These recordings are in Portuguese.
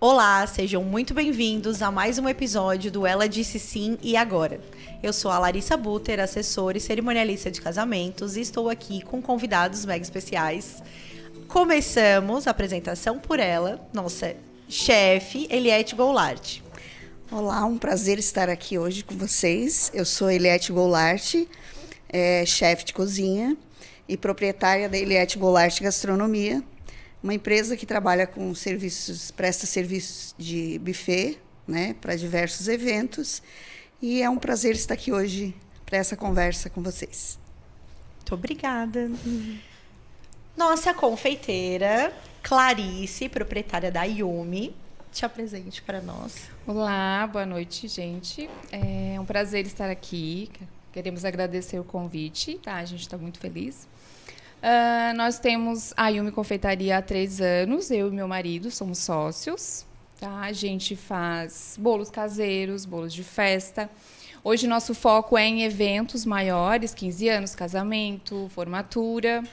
Olá, sejam muito bem-vindos a mais um episódio do Ela Disse Sim e Agora. Eu sou a Larissa Buter, assessora e cerimonialista de casamentos, e estou aqui com convidados mega especiais. Começamos a apresentação por ela, nossa chefe, Eliette Goulart. Olá, um prazer estar aqui hoje com vocês. Eu sou Eliette Goulart, chefe de cozinha e proprietária da Eliette Goulart Gastronomia, uma empresa que trabalha com presta serviços de buffet, né, para diversos eventos. E é um prazer estar aqui hoje para essa conversa com vocês. Muito obrigada. Nossa confeiteira, Clarice, proprietária da Yumi, te apresente para nós. Olá, boa noite, gente. É um prazer estar aqui. Queremos agradecer o convite, tá? A gente está muito feliz. Nós temos a Yumi Confeitaria há 3 anos, eu e meu marido somos sócios. Tá? A gente faz bolos caseiros, bolos de festa. Hoje nosso foco é em eventos maiores, 15 anos, casamento, formatura.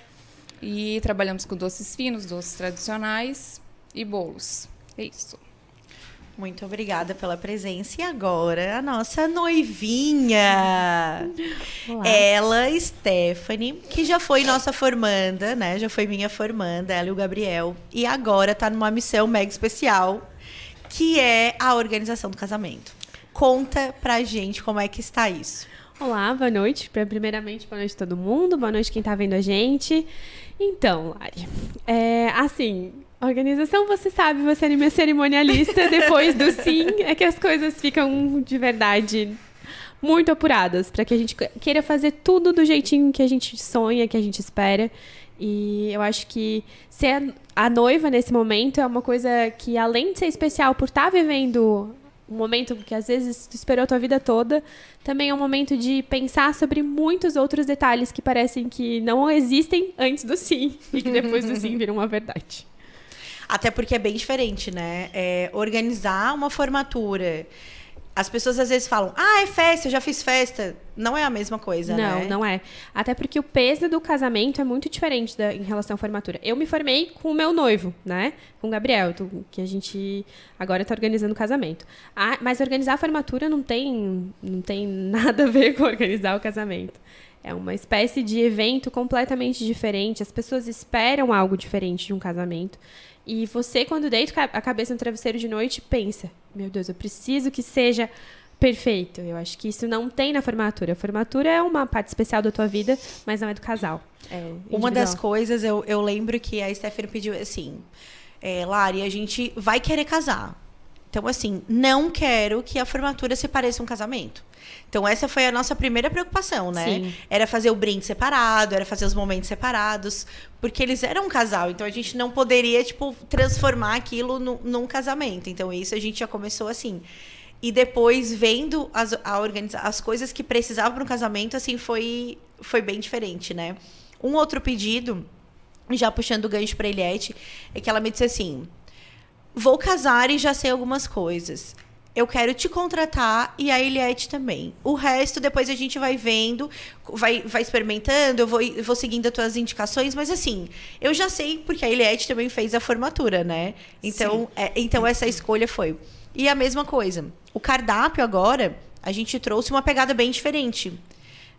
E trabalhamos com doces finos, doces tradicionais e bolos. É isso. Muito obrigada pela presença. E agora, a nossa noivinha. Olá. Ela, Stephanie, que já foi nossa formanda, né? Já foi minha formanda, ela e o Gabriel. E agora tá numa missão mega especial, que é a organização do casamento. Conta pra gente como é que está isso. Olá, boa noite. Primeiramente, boa noite a todo mundo. Boa noite quem tá vendo a gente. Então, Lari, organização, você sabe, você é minha cerimonialista. Depois do sim, é que as coisas ficam de verdade muito apuradas, para que a gente queira fazer tudo do jeitinho que a gente sonha, que a gente espera. E eu acho que ser a noiva nesse momento é uma coisa que, além de ser especial por estar vivendo um momento que às vezes tu esperou a tua vida toda, também é um momento de pensar sobre muitos outros detalhes que parecem que não existem antes do sim e que depois do sim viram uma verdade. Até porque é bem diferente, né? Organizar uma formatura. As pessoas às vezes falam, é festa, eu já fiz festa. Não é a mesma coisa, né? Não é. Até porque o peso do casamento é muito diferente em relação à formatura. Eu me formei com o meu noivo, né? Com o Gabriel, que a gente agora está organizando o casamento. Mas organizar a formatura não tem nada a ver com organizar o casamento. É uma espécie de evento completamente diferente. As pessoas esperam algo diferente de um casamento. E você, quando deita a cabeça no travesseiro de noite, pensa, meu Deus, eu preciso que seja perfeito. Eu acho que isso não tem na formatura. A formatura é uma parte especial da tua vida, mas não é do casal. Uma das coisas, eu lembro que a Stephanie pediu assim, Lari, a gente vai querer casar. Então, assim, não quero que a formatura se pareça um casamento. Então, essa foi a nossa primeira preocupação, né? Sim. Era fazer o brinde separado, era fazer os momentos separados, porque eles eram um casal. Então, a gente não poderia, transformar aquilo num casamento. Então, isso a gente já começou assim. E depois, vendo as coisas que precisavam para um casamento, assim, foi bem diferente, né? Um outro pedido, já puxando o gancho para a Eliette, é que ela me disse assim, vou casar e já sei algumas coisas. Eu quero te contratar e a Eliette também. O resto, depois a gente vai vendo, vai experimentando, eu vou seguindo as tuas indicações, mas assim, eu já sei porque a Eliette também fez a formatura, né? Então essa escolha foi. E a mesma coisa, o cardápio agora, a gente trouxe uma pegada bem diferente,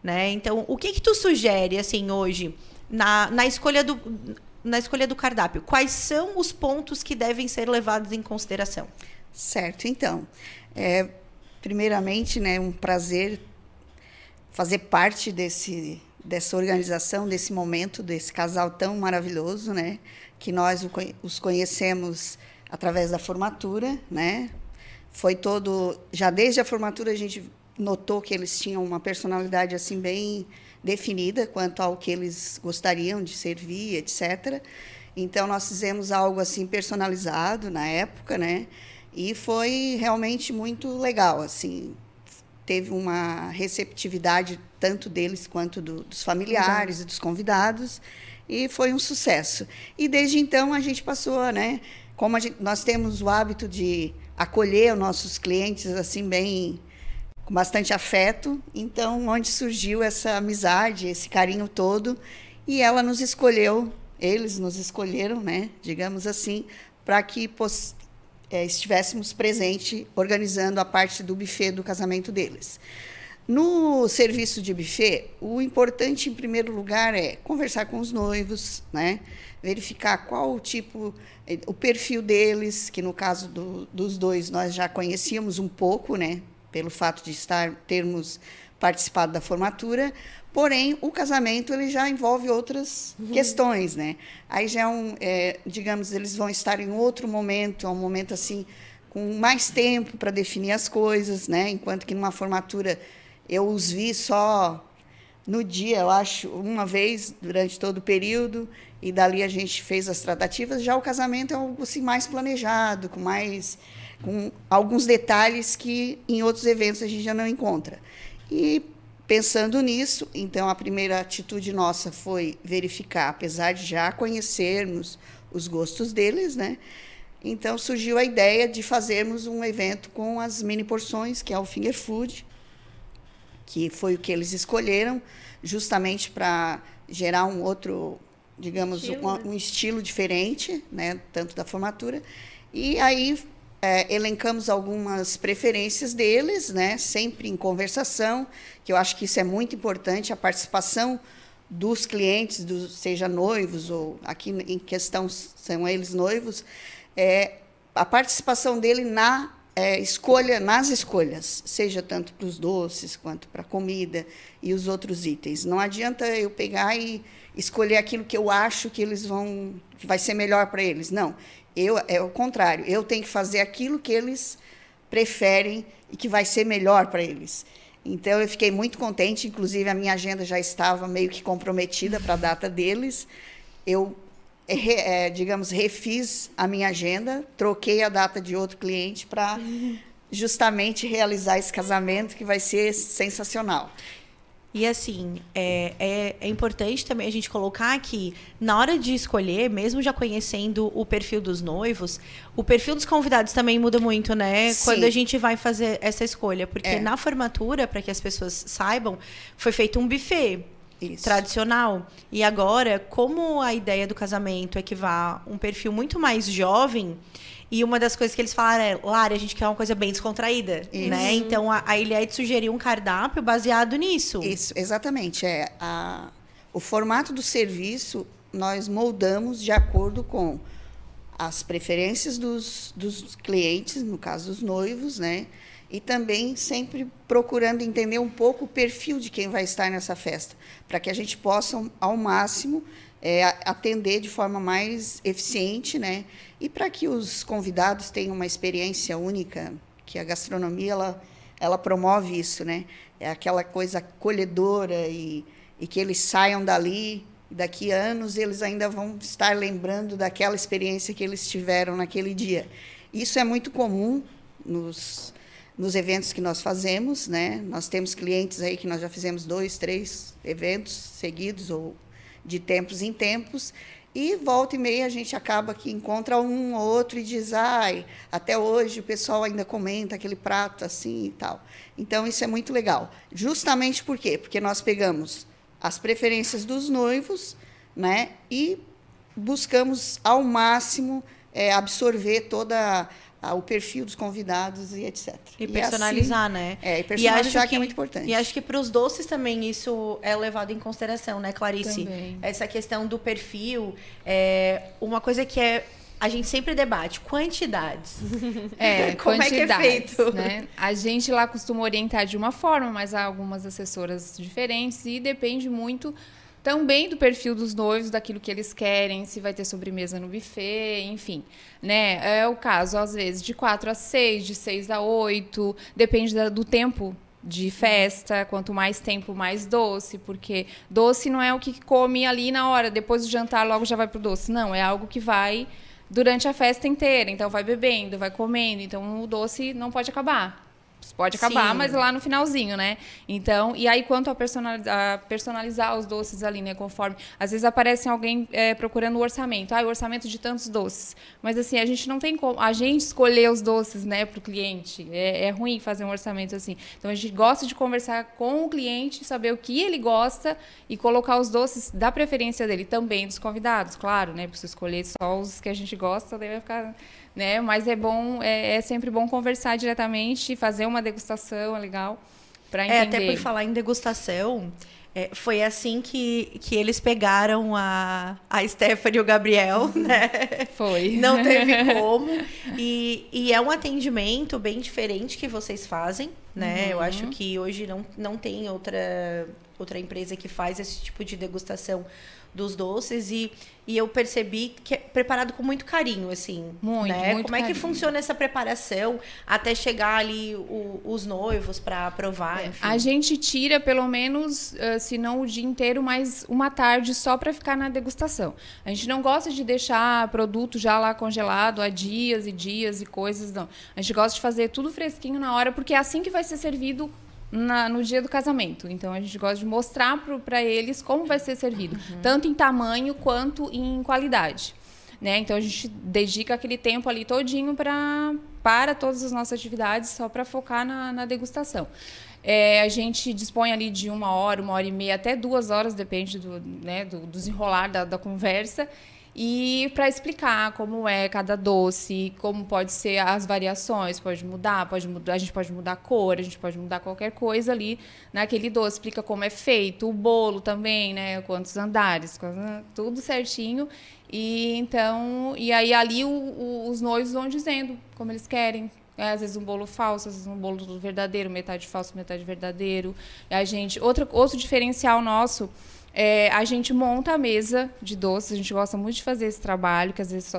né? Então, o que tu sugere, assim, hoje, na escolha do cardápio? Quais são os pontos que devem ser levados em consideração? Certo, então, primeiramente, né, um prazer fazer parte dessa organização, desse momento, desse casal tão maravilhoso, né, que nós os conhecemos através da formatura, né, já desde a formatura a gente notou que eles tinham uma personalidade assim bem definida quanto ao que eles gostariam de servir, etc. Então, nós fizemos algo assim personalizado na época, né, e foi realmente muito legal, assim, teve uma receptividade tanto deles quanto dos familiares e dos convidados, e foi um sucesso. E desde então a gente passou, né, nós temos o hábito de acolher os nossos clientes assim bem com bastante afeto, então onde surgiu essa amizade, esse carinho todo, e eles nos escolheram, né, digamos assim, para que estivéssemos presente organizando a parte do buffet do casamento deles. No serviço de buffet, o importante, em primeiro lugar, é conversar com os noivos, né? Verificar qual o tipo, o perfil deles, que no caso dos dois nós já conhecíamos um pouco, né? Pelo fato de termos participado da formatura, porém, o casamento ele já envolve outras questões, né? Aí já digamos, eles vão estar em outro momento, um momento assim, com mais tempo para definir as coisas, né? Enquanto que numa formatura eu os vi só no dia, eu acho, uma vez durante todo o período, e dali a gente fez as tratativas. Já o casamento é algo assim, mais planejado, com alguns detalhes que em outros eventos a gente já não encontra. E pensando nisso, então a primeira atitude nossa foi verificar, apesar de já conhecermos os gostos deles, né? Então surgiu a ideia de fazermos um evento com as mini porções, que é o finger food, que foi o que eles escolheram, justamente para gerar um outro, digamos, um estilo diferente, né, tanto da formatura. E aí elencamos algumas preferências deles, né, sempre em conversação, que eu acho que isso é muito importante, a participação dos clientes, seja noivos, ou aqui em questão são eles noivos, a participação dele nas escolhas, seja tanto para os doces quanto para a comida e os outros itens. Não adianta eu pegar e escolher aquilo que eu acho que que vai ser melhor para eles. Não, é o contrário. Eu tenho que fazer aquilo que eles preferem e que vai ser melhor para eles. Então, eu fiquei muito contente. Inclusive, a minha agenda já estava meio que comprometida para a data deles. Eu digamos, refiz a minha agenda, troquei a data de outro cliente para justamente realizar esse casamento, que vai ser sensacional. E assim, é importante também a gente colocar que, na hora de escolher, mesmo já conhecendo o perfil dos noivos, o perfil dos convidados também muda muito, né? Sim. Quando a gente vai fazer essa escolha. Porque na formatura, para que as pessoas saibam, foi feito um buffet. Isso. Tradicional. E agora, como a ideia do casamento é que vá um perfil muito mais jovem, e uma das coisas que eles falaram é, Lari, a gente quer uma coisa bem descontraída, né? Então, a Iliette sugeriu um cardápio baseado nisso. Isso, exatamente. O formato do serviço nós moldamos de acordo com as preferências dos clientes, no caso dos noivos, né? E também sempre procurando entender um pouco o perfil de quem vai estar nessa festa, para que a gente possa, ao máximo, atender de forma mais eficiente, né? E para que os convidados tenham uma experiência única, que a gastronomia ela promove isso, né? É aquela coisa acolhedora e que eles saiam dali, e daqui a anos eles ainda vão estar lembrando daquela experiência que eles tiveram naquele dia. Isso é muito comum nos eventos que nós fazemos, né? Nós temos clientes aí que nós já fizemos 2, 3 eventos seguidos, ou de tempos em tempos, e volta e meia a gente acaba que encontra um ou outro e diz, até hoje o pessoal ainda comenta aquele prato assim e tal. Então, isso é muito legal. Justamente por quê? Porque nós pegamos as preferências dos noivos, né? E buscamos, ao máximo, absorver toda o perfil dos convidados e etc. E personalizar, assim, né? E personalizar que é muito importante. E acho que para os doces também isso é levado em consideração, né, Clarice? Também. Essa questão do perfil, uma coisa que a gente sempre debate, quantidades. Como quantidades, é que é feito? Né? A gente lá costuma orientar de uma forma, mas há algumas assessoras diferentes e depende muito também do perfil dos noivos, daquilo que eles querem, se vai ter sobremesa no buffet, enfim. Né? É o caso, às vezes, de 4 a 6, de 6 a 8, depende do tempo de festa, quanto mais tempo, mais doce, porque doce não é o que come ali na hora, depois do jantar logo já vai pro doce. Não, é algo que vai durante a festa inteira, então vai bebendo, vai comendo, então o doce não pode acabar. Pode acabar, Sim. mas lá no finalzinho, né? Então, e aí quanto a personalizar os doces ali, né? Conforme, às vezes aparece alguém procurando o orçamento. O orçamento de tantos doces. Mas assim, a gente não tem como, a gente escolher os doces, né, para o cliente. É ruim fazer um orçamento assim. Então, a gente gosta de conversar com o cliente, saber o que ele gosta e colocar os doces da preferência dele, também dos convidados, claro, né? Porque se escolher só os que a gente gosta, daí vai ficar né? Mas é sempre bom conversar diretamente, fazer uma degustação, é legal, para entender. Até por falar em degustação, foi assim que eles pegaram a Stephanie e o Gabriel, né? Foi. Não teve como. E é um atendimento bem diferente que vocês fazem, né? Eu acho que hoje não tem outra empresa que faz esse tipo de degustação dos doces e eu percebi que é preparado com muito carinho, assim. Muito, né? muito Como é que carinho. funciona essa preparação até chegar ali os noivos para provar, enfim? A gente tira pelo menos, se não o dia inteiro, mas uma tarde só para ficar na degustação. A gente não gosta de deixar produto já lá congelado há dias e dias e coisas, não. A gente gosta de fazer tudo fresquinho na hora, porque é assim que vai ser servido no dia do casamento. Então, a gente gosta de mostrar para eles como vai ser servido, tanto em tamanho quanto em qualidade. Né? Então, a gente dedica aquele tempo ali todinho para todas as nossas atividades, só para focar na degustação. A gente dispõe ali de 1 hora, 1h30, até 2 horas, depende do desenrolar da conversa, e para explicar como é cada doce, como pode ser as variações, pode mudar, a gente pode mudar a cor, a gente pode mudar qualquer coisa ali naquele doce, explica como é feito, o bolo também, né, quantos andares, tudo certinho. E aí ali os noivos vão dizendo como eles querem. Às vezes um bolo falso, às vezes um bolo verdadeiro, metade falso, metade verdadeiro. Outro diferencial nosso a gente monta a mesa de doces. A gente gosta muito de fazer esse trabalho, que às vezes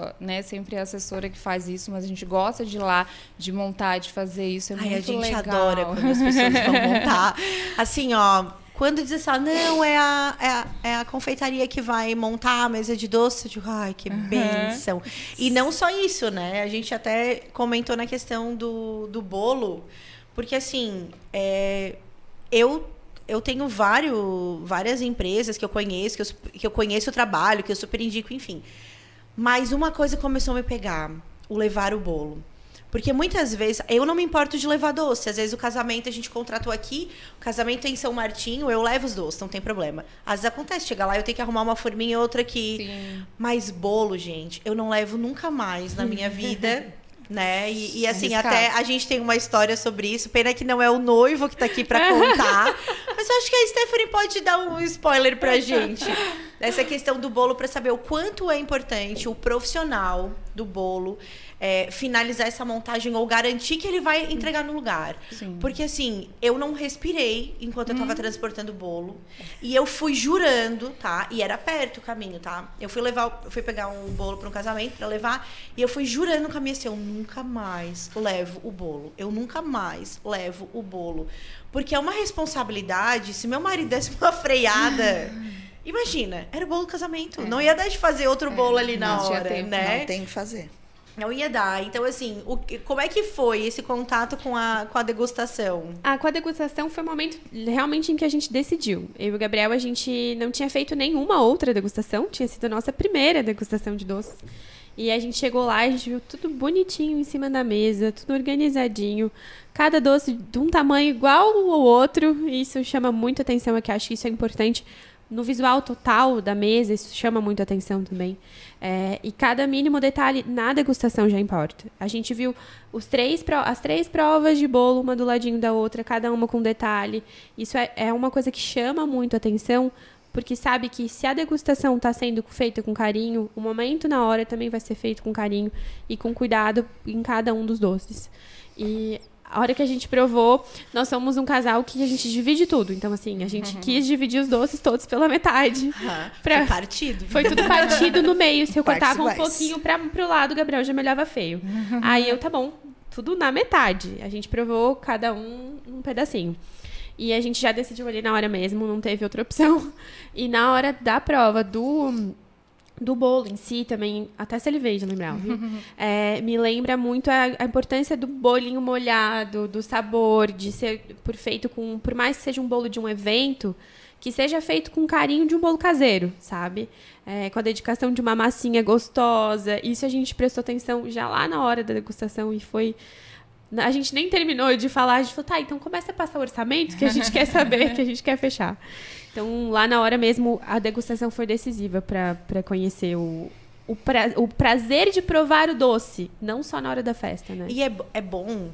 sempre é a assessora que faz isso, mas a gente gosta de ir lá, de montar, de fazer isso. Muito legal. A gente adora quando as pessoas vão montar. Assim, ó, quando diz assim, não, é a confeitaria que vai montar a mesa de doce, eu digo, ai, que bênção. E não só isso, né? A gente até comentou na questão do bolo, porque assim, eu tenho várias empresas que eu conheço, que eu conheço o trabalho, que eu super indico, enfim. Mas uma coisa começou a me pegar, o levar o bolo. Porque muitas vezes, eu não me importo de levar doce. Às vezes o casamento a gente contratou aqui, o casamento é em São Martinho, eu levo os doces, não tem problema. Às vezes acontece, chega lá, eu tenho que arrumar uma forminha e outra aqui. Sim. Mas bolo, gente, eu não levo nunca mais na minha vida. Né? E assim, Arriscado. até a gente tem uma história sobre isso. Pena que não é o noivo que tá aqui para contar. Mas eu acho que a Stephanie pode dar um spoiler pra gente. Essa questão do bolo, para saber o quanto é importante o profissional do bolo finalizar essa montagem ou garantir que ele vai entregar no lugar. Sim. Porque assim, eu não respirei enquanto eu tava transportando o bolo. E eu fui jurando, tá? E era perto o caminho, tá? Eu fui pegar um bolo para um casamento para levar. E eu fui jurando no caminho assim, eu nunca mais levo o bolo. Eu nunca mais levo o bolo. Porque é uma responsabilidade. Se meu marido desse uma freada... Imagina, era o bolo do casamento. Não ia dar de fazer outro bolo ali na não tinha hora, tempo. né? Não tem que fazer. Não ia dar. Então, assim, como é que foi esse contato com a degustação? Com a degustação foi um momento realmente em que a gente decidiu. Eu e o Gabriel, a gente não tinha feito nenhuma outra degustação. Tinha sido a nossa primeira degustação de doces. E a gente chegou lá e a gente viu tudo bonitinho em cima da mesa, tudo organizadinho. Cada doce de um tamanho igual ao outro. E isso chama muito atenção aqui. Acho que isso é importante. No visual total da mesa, isso chama muito atenção também. E cada mínimo detalhe na degustação já importa. A gente viu as 3 provas de bolo, uma do ladinho da outra, cada uma com detalhe. Isso é uma coisa que chama muito atenção, porque sabe que se a degustação está sendo feita com carinho, o momento na hora também vai ser feito com carinho e com cuidado em cada um dos doces. E a hora que a gente provou, nós somos um casal que a gente divide tudo. Então, assim, a gente quis dividir os doces todos pela metade. Foi partido. Foi tudo partido no meio. Se eu Partes cortava um iguais. pouquinho pro lado, o Gabriel já me olhava feio. Aí eu, tá bom, tudo na metade. A gente provou cada um pedacinho. E a gente já decidiu ali na hora mesmo, não teve outra opção. E na hora da prova do bolo em si também, até salivei de lembrar, viu? Me lembra muito a importância do bolinho molhado, do sabor, de ser feito por mais que seja um bolo de um evento, que seja feito com carinho de um bolo caseiro, sabe? Com a dedicação de uma massinha gostosa. Isso a gente prestou atenção já lá na hora da degustação e foi... A gente nem terminou de falar, a gente falou, tá, então começa a passar o orçamento que a gente quer saber, que a gente quer fechar. Então, lá na hora mesmo, a degustação foi decisiva para conhecer o prazer de provar o doce, não só na hora da festa, né? E é bom,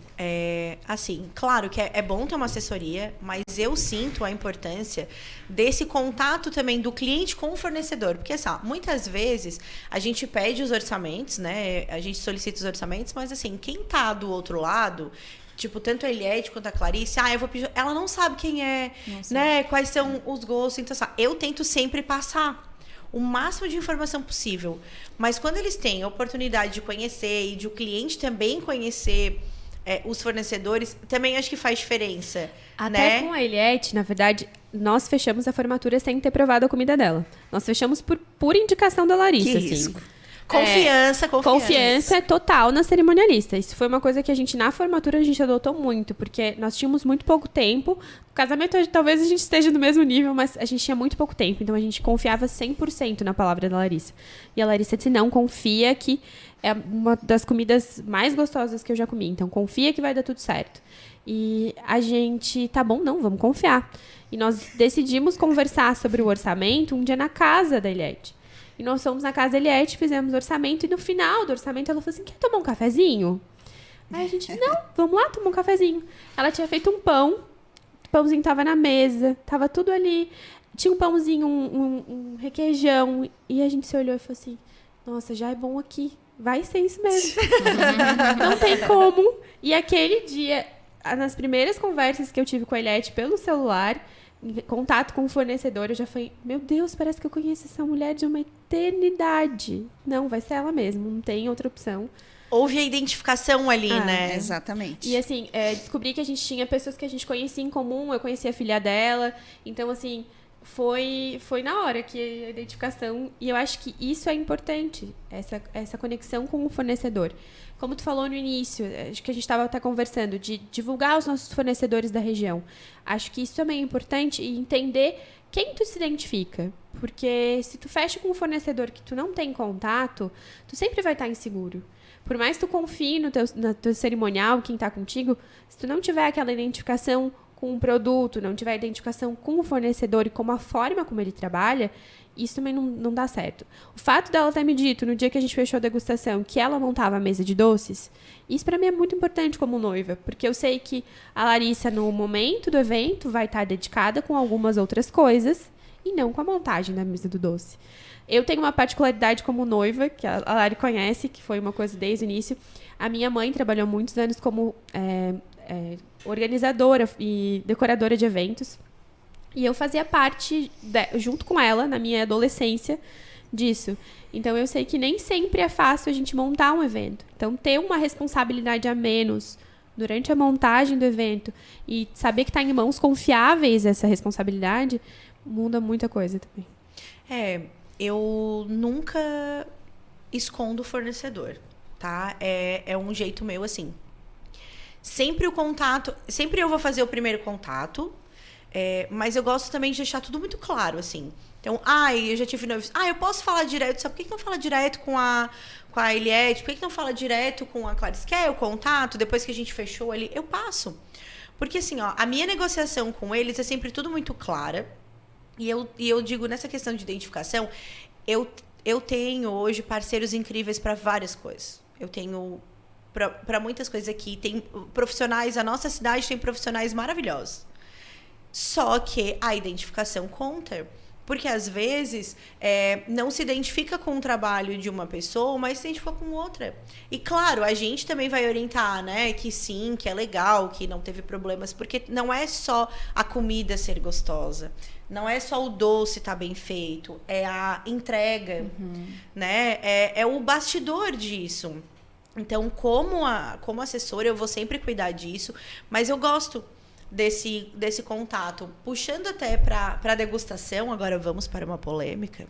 assim, claro que é bom ter uma assessoria, mas eu sinto a importância desse contato também do cliente com o fornecedor. Porque, assim, muitas vezes a gente pede os orçamentos, né? A gente solicita os orçamentos, mas, assim, quem tá do outro lado... Tipo, tanto a Eliette quanto a Clarice, eu vou pedir... Ela não sabe quem é, né? Quais são os gostos. Então, assim, eu tento sempre passar o máximo de informação possível. Mas quando eles têm a oportunidade de conhecer e de o cliente também conhecer os fornecedores, também acho que faz diferença. Até com a Eliette, na verdade, nós fechamos a formatura sem ter provado a comida dela. Nós fechamos por indicação da Larissa. Que assim. risco. Confiança total na cerimonialista. Isso foi uma coisa que a gente, na formatura, a gente adotou muito, porque nós tínhamos muito pouco tempo. No casamento, talvez a gente esteja no mesmo nível, mas a gente tinha muito pouco tempo, então a gente confiava 100% na palavra da Larissa. E a Larissa disse, não, confia que é uma das comidas mais gostosas que eu já comi, então confia que vai dar tudo certo. E a gente, tá bom, não, vamos confiar. E nós decidimos conversar sobre o orçamento um dia na casa da Eliette. E nós fomos na casa da Eliette, fizemos o orçamento, e no final do orçamento ela falou assim, quer tomar um cafezinho? Aí a gente, não, vamos lá tomar um cafezinho. Ela tinha feito um pão, o pãozinho tava na mesa, tava tudo ali. Tinha um pãozinho, um requeijão, e a gente se olhou e falou assim, nossa, já é bom aqui, vai ser isso mesmo. Não tem como. E aquele dia, nas primeiras conversas que eu tive com a Eliette pelo celular, em contato com o fornecedor, eu já falei, meu Deus, parece que eu conheço essa mulher de uma eternidade. Não, vai ser ela mesmo, não tem outra opção. Houve a identificação ali, né? Exatamente. E assim, descobri que a gente tinha pessoas que a gente conhecia em comum, eu conhecia a filha dela, então assim, foi na hora que a identificação, e eu acho que isso é importante, essa conexão com o fornecedor. Como tu falou no início, acho que a gente estava até conversando, de divulgar os nossos fornecedores da região. Acho que isso também é importante e entender quem tu se identifica. Porque se tu fecha com um fornecedor que tu não tem contato, tu sempre vai estar inseguro. Por mais que tu confie no teu cerimonial, quem está contigo, se tu não tiver aquela identificação com o produto, não tiver identificação com o fornecedor e com a forma como ele trabalha, isso também não dá certo. O fato dela ter me dito, no dia que a gente fechou a degustação, que ela montava a mesa de doces, isso para mim é muito importante como noiva, porque eu sei que a Larissa, no momento do evento, vai estar dedicada com algumas outras coisas e não com a montagem da mesa do doce. Eu tenho uma particularidade como noiva, que a Lari conhece, que foi uma coisa desde o início. A minha mãe trabalhou muitos anos como organizadora e decoradora de eventos. E eu fazia parte, junto com ela, na minha adolescência, disso. Então, eu sei que nem sempre é fácil a gente montar um evento. Então, ter uma responsabilidade a menos durante a montagem do evento e saber que está em mãos confiáveis essa responsabilidade, muda muita coisa também. Eu nunca escondo o fornecedor, tá? É um jeito meu, assim. Sempre eu vou fazer o primeiro contato, mas eu gosto também de deixar tudo muito claro, assim. Então, eu já tive noivos. Eu posso falar direto, sabe por que não fala direto com a Eliette? Por que não fala direto com a Clarice? Quer o contato? Depois que a gente fechou ali, eu passo. Porque, assim, a minha negociação com eles é sempre tudo muito clara. E eu digo, nessa questão de identificação, eu tenho hoje parceiros incríveis para várias coisas. Eu tenho para muitas coisas aqui. Tem profissionais, a nossa cidade tem profissionais maravilhosos. Só que a identificação conta. Porque, às vezes, não se identifica com o trabalho de uma pessoa, mas se identifica com outra. E, claro, a gente também vai orientar, né? Que sim, que é legal, que não teve problemas. Porque não é só a comida ser gostosa. Não é só o doce estar bem feito. É a entrega, né? É o bastidor disso. Então, como assessora, eu vou sempre cuidar disso. Mas eu gosto desse contato. Puxando até para a degustação, agora vamos para uma polêmica.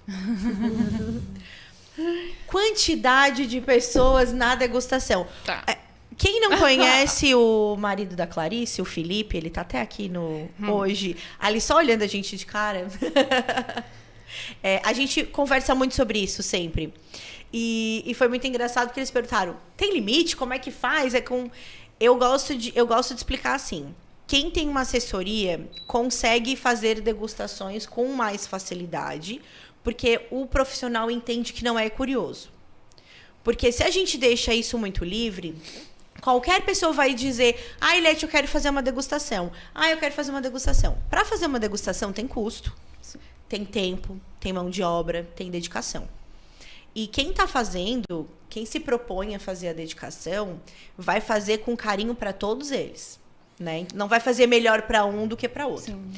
Quantidade de pessoas na degustação. Tá. Quem não conhece o marido da Clarice, o Felipe, ele tá até aqui hoje, ali só olhando a gente de cara. A gente conversa muito sobre isso sempre. E foi muito engraçado que eles perguntaram, tem limite? Como é que faz? Eu gosto de explicar assim. Quem tem uma assessoria consegue fazer degustações com mais facilidade, Porque o profissional entende que não é curioso. Porque se a gente deixa isso muito livre, qualquer pessoa vai dizer: ah, Ilete, eu quero fazer uma degustação. Ah, eu quero fazer uma degustação. Para fazer uma degustação tem custo, tem tempo, tem mão de obra, tem dedicação. E quem está fazendo, quem se propõe a fazer a dedicação, vai fazer com carinho para todos eles, né? Não vai fazer melhor para um do que para outro. Sim.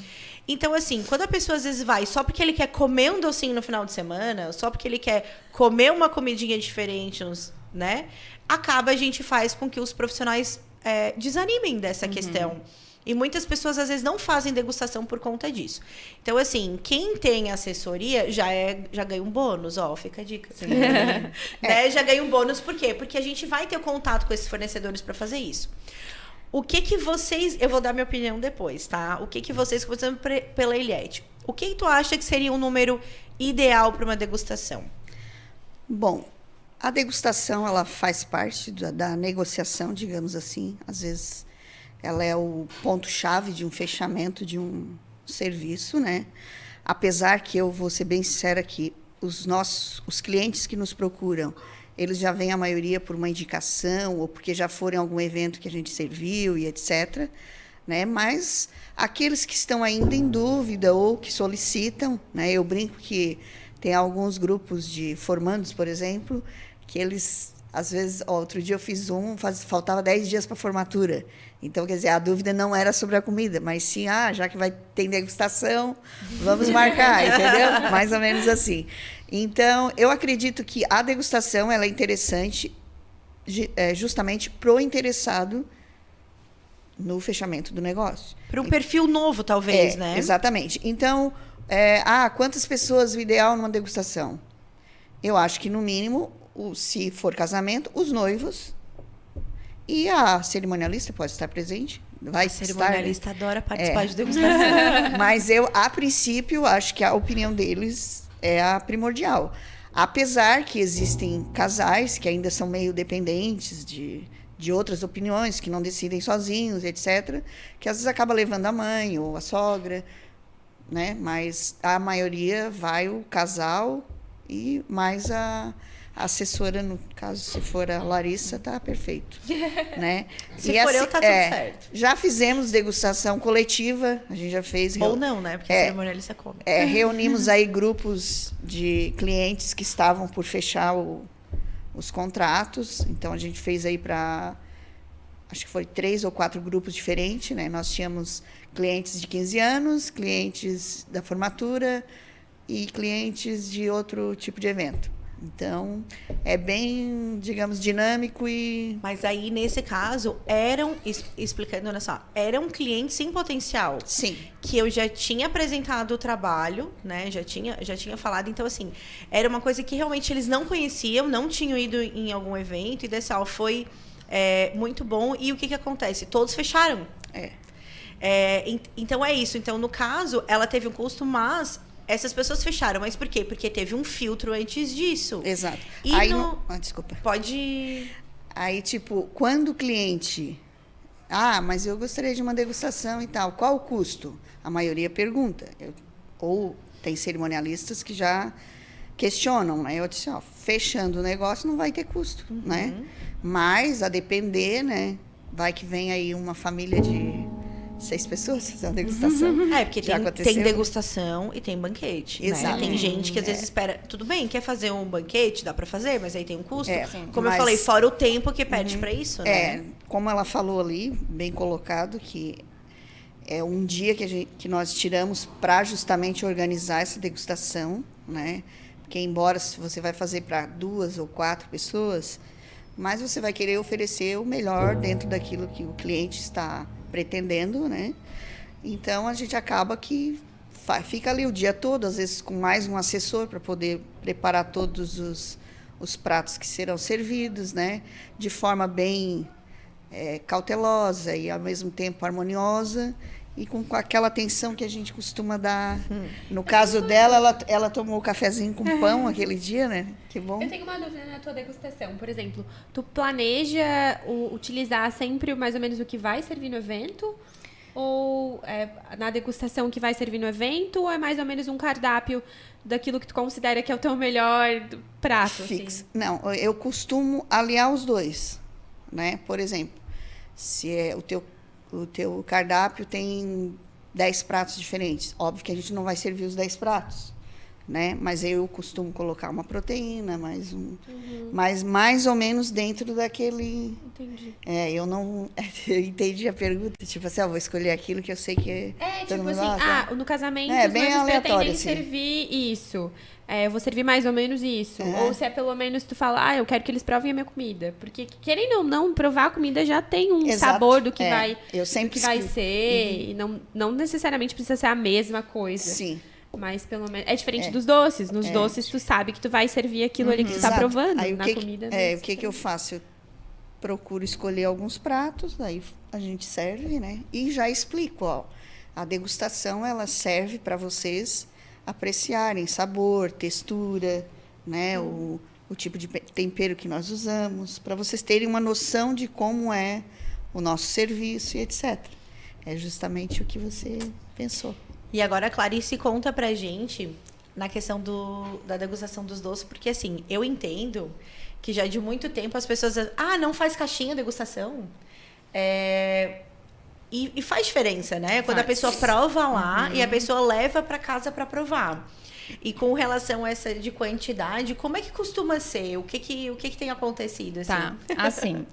Então, assim, quando a pessoa às vezes vai só porque ele quer comer um docinho no final de semana, só porque ele quer comer uma comidinha diferente, né? A gente faz com que os profissionais desanimem dessa questão. E muitas pessoas, às vezes, não fazem degustação por conta disso. Então, assim, quem tem assessoria já ganha um bônus, ó, fica a dica. Assim, né? Já ganha um bônus, por quê? Porque a gente vai ter contato com esses fornecedores para fazer isso. O que vocês... Eu vou dar minha opinião depois, tá? O que vocês, começando pela Ilete, o que tu acha que seria um número ideal para uma degustação? Bom, a degustação, ela faz parte da negociação, digamos assim. Às vezes, ela é o ponto-chave de um fechamento de um serviço, né? Apesar que eu vou ser bem sincera que os clientes que nos procuram, eles já vêm, a maioria, por uma indicação ou porque já foram em algum evento que a gente serviu e etc. Né? Mas aqueles que estão ainda em dúvida ou que solicitam, né? Eu brinco que tem alguns grupos de formandos, por exemplo, que eles, às vezes, outro dia eu fiz faltava 10 dias para a formatura. Então, quer dizer, a dúvida não era sobre a comida, mas sim, já que ter degustação, vamos marcar, entendeu? Mais ou menos assim. Então, eu acredito que a degustação ela é interessante justamente para o interessado no fechamento do negócio. Para um perfil novo, talvez, né? Exatamente. Então, quantas pessoas o ideal numa degustação? Eu acho que, no mínimo, se for casamento, os noivos e a cerimonialista pode estar presente. A cerimonialista adora participar de degustação. Mas eu, a princípio, acho que a opinião deles é a primordial. Apesar que existem casais que ainda são meio dependentes de outras opiniões, que não decidem sozinhos, etc., que às vezes acaba levando a mãe ou a sogra, né? Mas a maioria vai o casal e mais a assessora, no caso, se for a Larissa, tá perfeito. Né? Se for eu, tá tudo certo. Já fizemos degustação coletiva, a gente já fez... Ou não, né? Porque a cerimonialista come. Reunimos aí grupos de clientes que estavam por fechar os contratos, então a gente fez aí para... Acho que foi 3 ou 4 grupos diferentes, né? Nós tínhamos clientes de 15 anos, clientes da formatura e clientes de outro tipo de evento. Então, é bem, digamos, dinâmico e... Mas aí, nesse caso, explicando, olha só, eram clientes em potencial. Sim. Que eu já tinha apresentado o trabalho, né? Já tinha falado. Então, assim, era uma coisa que realmente eles não conheciam, não tinham ido em algum evento. E dessa aula foi muito bom. E o que acontece? Todos fecharam. Então, é isso. Então, no caso, ela teve um custo, mas... Essas pessoas fecharam, mas por quê? Porque teve um filtro antes disso. Exato. E aí desculpa. Pode... Aí, tipo, quando o cliente... mas eu gostaria de uma degustação e tal. Qual o custo? A maioria pergunta. Ou tem cerimonialistas que já questionam, né? Eu disse, fechando o negócio não vai ter custo, né? Mas, a depender, né? Vai que vem aí uma família de... 6 pessoas fazer uma degustação. Porque tem degustação e tem banquete. Exato. Né? Tem gente que às vezes espera... Tudo bem, quer fazer um banquete? Dá para fazer, mas aí tem um custo. Como eu falei, fora o tempo que perde para isso, né? Como ela falou ali, bem colocado, que é um dia que nós tiramos para justamente organizar essa degustação, né? Porque embora você vai fazer para 2 ou 4 pessoas, mas você vai querer oferecer o melhor dentro daquilo que o cliente está pretendendo, né? Então, a gente acaba que fica ali o dia todo, às vezes com mais um assessor para poder preparar todos os pratos que serão servidos, né? De forma bem cautelosa e, ao mesmo tempo, harmoniosa e com aquela atenção que a gente costuma dar. No caso dela, ela tomou o cafezinho com pão aquele dia, né? Que bom. Eu tenho uma dúvida na tua degustação. Por exemplo, tu planeja utilizar sempre mais ou menos o que vai servir no evento? Ou na degustação que vai servir no evento? Ou é mais ou menos um cardápio daquilo que tu considera que é o teu melhor prato? Fixo. Assim? Não, eu costumo aliar os dois, né? Por exemplo, se o teu cardápio tem 10 pratos diferentes, óbvio que a gente não vai servir os 10 pratos, né? Mas eu costumo colocar uma proteína, mas mais ou menos dentro daquele... Entendi. Eu não... Eu entendi a pergunta, tipo assim, vou escolher aquilo que eu sei que todo Tipo mundo assim, gosta. no casamento É, os bem noivos aleatório, pretendem assim. servir isso. Eu vou servir mais ou menos isso. Ou se é pelo menos tu fala, eu quero que eles provem a minha comida. Porque, querendo ou não, provar a comida já tem um Exato. sabor do que Eu sempre do que vai explico. ser. E não necessariamente precisa ser a mesma coisa. Sim. Mas pelo menos. É diferente dos doces. Nos doces, tu sabe que tu vai servir aquilo ali que tu tá Exato. provando. Aí, na comida. o que eu faço? Eu procuro escolher alguns pratos, aí a gente serve, né? E já explico, ó. A degustação, ela serve para vocês apreciarem sabor, textura, né? O tipo de tempero que nós usamos, para vocês terem uma noção de como é o nosso serviço e etc. É justamente o que você pensou. E agora a Clarice conta pra gente na questão da degustação dos doces, porque assim, eu entendo que já de muito tempo as pessoas não faz caixinha degustação. E faz diferença, né? Quando a pessoa prova lá e a pessoa leva para casa para provar. E com relação a essa de quantidade, como é que costuma ser? O que tem acontecido? Assim? Tá, assim,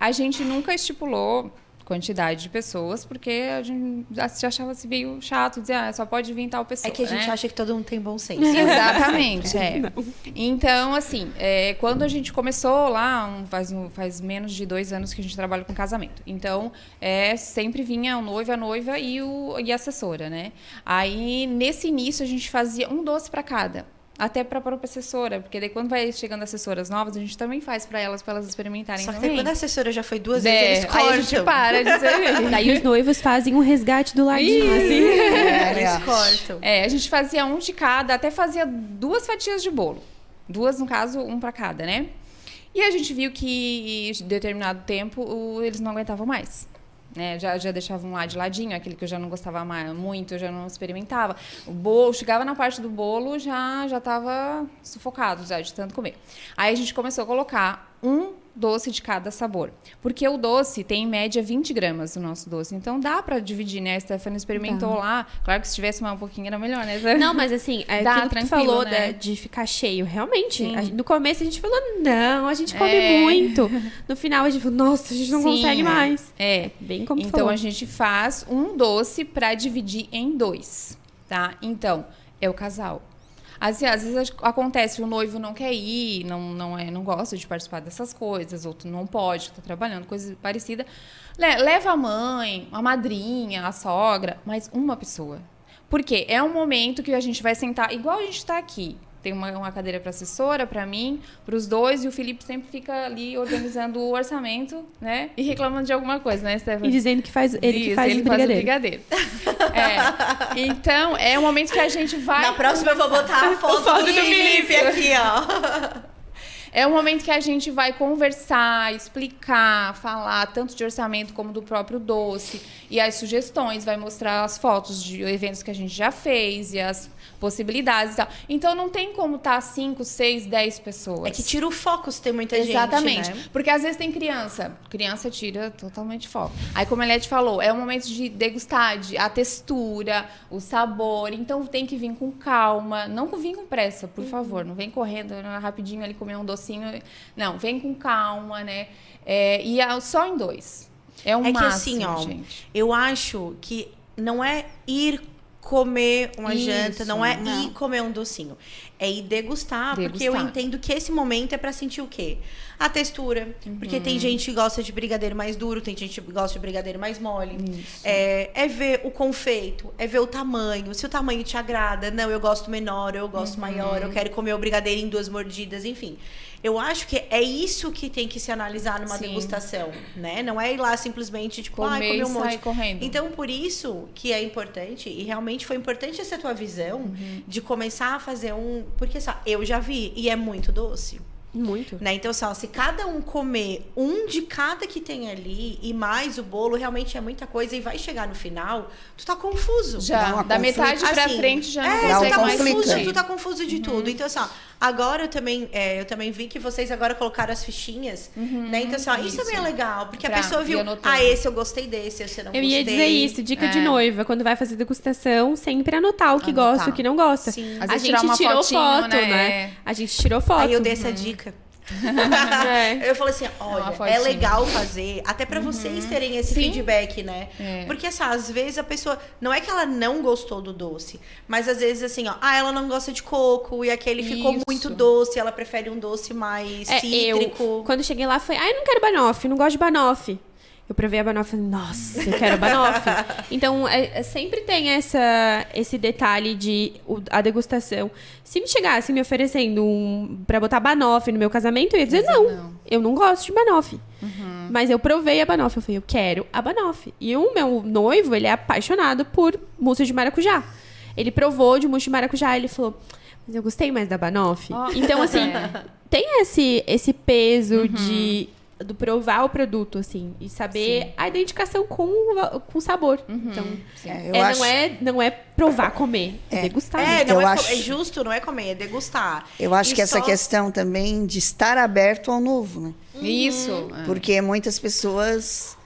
a gente nunca estipulou quantidade de pessoas, porque a gente já achava assim, meio chato dizer, só pode vir tal pessoa. É que a gente acha que todo mundo tem bom senso. Exatamente, Então, assim, quando a gente começou lá, faz menos de 2 anos que a gente trabalha com casamento. Então, sempre vinha o noivo, a noiva e a assessora, né? Aí, nesse início, a gente fazia um doce para cada. Até para a própria assessora, porque daí quando vai chegando assessoras novas, a gente também faz para elas experimentarem. Só que também. quando a assessora já foi 2 vezes, eles cortam. Aí a gente para de servir. Daí os noivos fazem um resgate do ladinho, assim. Eles cortam. A gente fazia um de cada, até fazia 2 fatias de bolo. 2, no caso, um para cada, né? E a gente viu que, em determinado tempo, eles não aguentavam mais. Né? Já deixavam lá de ladinho, aquele que eu já não gostava muito, eu já não experimentava. O bolo, chegava na parte do bolo, já estava sufocado já de tanto comer. Aí a gente começou a colocar um doce de cada sabor. Porque o doce tem, em média, 20 gramas, o nosso doce. Então, dá para dividir, né? A Stephanie experimentou lá. Claro que se tivesse mais um pouquinho, era melhor, né? Não, mas assim, aquilo que tu falou, né? De ficar cheio. Realmente, no começo a gente falou, não, a gente come muito. No final, a gente falou, nossa, a gente não consegue mais. Bem como então, a gente faz um doce para dividir em 2, tá? Então, é o casal. Assim, às vezes acontece, o noivo não quer ir, não gosta de participar dessas coisas, outro não pode, está trabalhando, coisa parecida. Leva a mãe, a madrinha, a sogra, mas uma pessoa. Por quê? É um momento que a gente vai sentar, igual a gente está aqui. Tem uma cadeira para assessora, para mim, para os dois, e o Felipe sempre fica ali organizando o orçamento, né? E reclamando de alguma coisa, né, Stephanie? E dizendo que faz o brigadeiro. Então, é o momento que a gente vai... Na próxima eu vou botar a foto do Felipe aqui, ó. É o momento que a gente vai conversar, explicar, falar tanto de orçamento como do próprio doce. E as sugestões, vai mostrar as fotos de eventos que a gente já fez e as possibilidades e tal. Então, não tem como estar 5, 6, 10 pessoas. É que tira o foco se tem muita Exatamente. gente, né? Porque às vezes tem criança. Criança tira totalmente foco. Aí, como a Elete falou, é o momento de degustar a textura, o sabor. Então, tem que vir com calma. Não vir com pressa, por favor. Não vem correndo rapidinho ali comer um docinho. Não, vem com calma, né? E só em 2. É o máximo, que assim, ó, gente. Eu acho que não é ir comer uma janta, não é ir comer um docinho. É ir degustar, porque eu entendo que esse momento é pra sentir o quê? A textura. Porque tem gente que gosta de brigadeiro mais duro, tem gente que gosta de brigadeiro mais mole. É ver o confeito, é ver o tamanho. Se o tamanho te agrada, não, eu gosto menor, eu gosto maior, eu quero comer o brigadeiro em 2 mordidas, enfim. Eu acho que é isso que tem que se analisar numa degustação, né? Não é ir lá simplesmente, tipo, comer um monte. Correndo. Então, por isso que é importante, e realmente foi importante essa tua visão de começar a fazer porque, sabe, eu já vi, e é muito doce. Muito. Né? Então, assim, ó, se cada um comer um de cada que tem ali e mais o bolo, realmente é muita coisa e vai chegar no final, tu tá confuso. Já, da metade pra Assim, frente já não tu consegue tá mais confuso, fugir. tu tá confuso de tudo. Então, assim, ó, agora eu também vi que vocês agora colocaram as fichinhas, né? Então, assim, ó, isso também é legal, porque a Pra pessoa ir viu, anotando. esse eu gostei desse, esse eu não Eu gostei. ia dizer isso, dica de noiva, quando vai fazer degustação, sempre anotar o que Anotar. gosta e o que não gosta. Sim. Às A vezes tirar gente uma tirou fotinho, foto, né? né? A gente tirou foto. Aí eu dei essa dica. É. Eu falei assim, olha, fotinha. é legal fazer, até pra vocês terem esse feedback, né? É. Porque, assim, às vezes a pessoa, não é que ela não gostou do doce, mas às vezes, assim, ó, ela não gosta de coco e aquele ficou Isso. muito doce, ela prefere um doce mais cítrico. Eu, quando cheguei lá, foi, eu não quero banoffee, não gosto de banoffee. Eu provei a banoffee, nossa, eu quero banoffee. Então, sempre tem esse detalhe a degustação. Se me chegasse me oferecendo pra botar banoffee no meu casamento, eu ia dizer não. Eu não gosto de banoffee. Mas eu provei a banoffee, eu falei, eu quero a banoffee. E o meu noivo, ele é apaixonado por mousse de maracujá. Ele provou de mousse de maracujá, ele falou, mas eu gostei mais da banoffee. Então, assim, tem esse peso do provar o produto, assim, e saber a identificação com o sabor. Então, não é provar, comer, é degustar. É justo, não é comer, é degustar. Eu acho E que essa questão também de estar aberto ao novo, né? Isso. Porque muitas pessoas...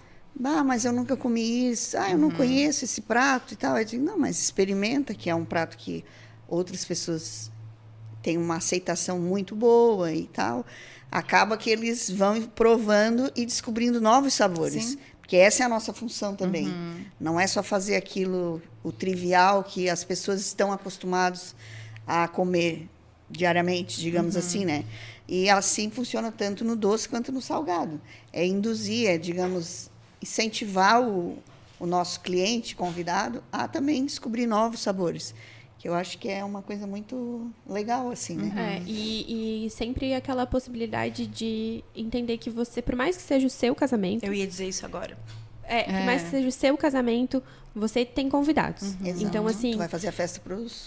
mas eu nunca comi isso. Eu não conheço esse prato e tal. Eu digo, não, mas experimenta, que é um prato que outras pessoas têm uma aceitação muito boa e tal. Acaba que eles vão provando e descobrindo novos sabores. Sim. Porque essa é a nossa função também. Não é só fazer aquilo, o trivial, que as pessoas estão acostumadas a comer diariamente, digamos assim, né? E assim funciona tanto no doce quanto no salgado. É induzir, digamos, incentivar o nosso cliente, convidado, a também descobrir novos sabores. Que eu acho que é uma coisa muito legal, assim, né? E sempre aquela possibilidade de entender que você, por mais que seja o seu casamento... Eu ia dizer isso agora. Por mais que seja o seu casamento, você tem convidados. Então, assim... Tu vai fazer a festa para os...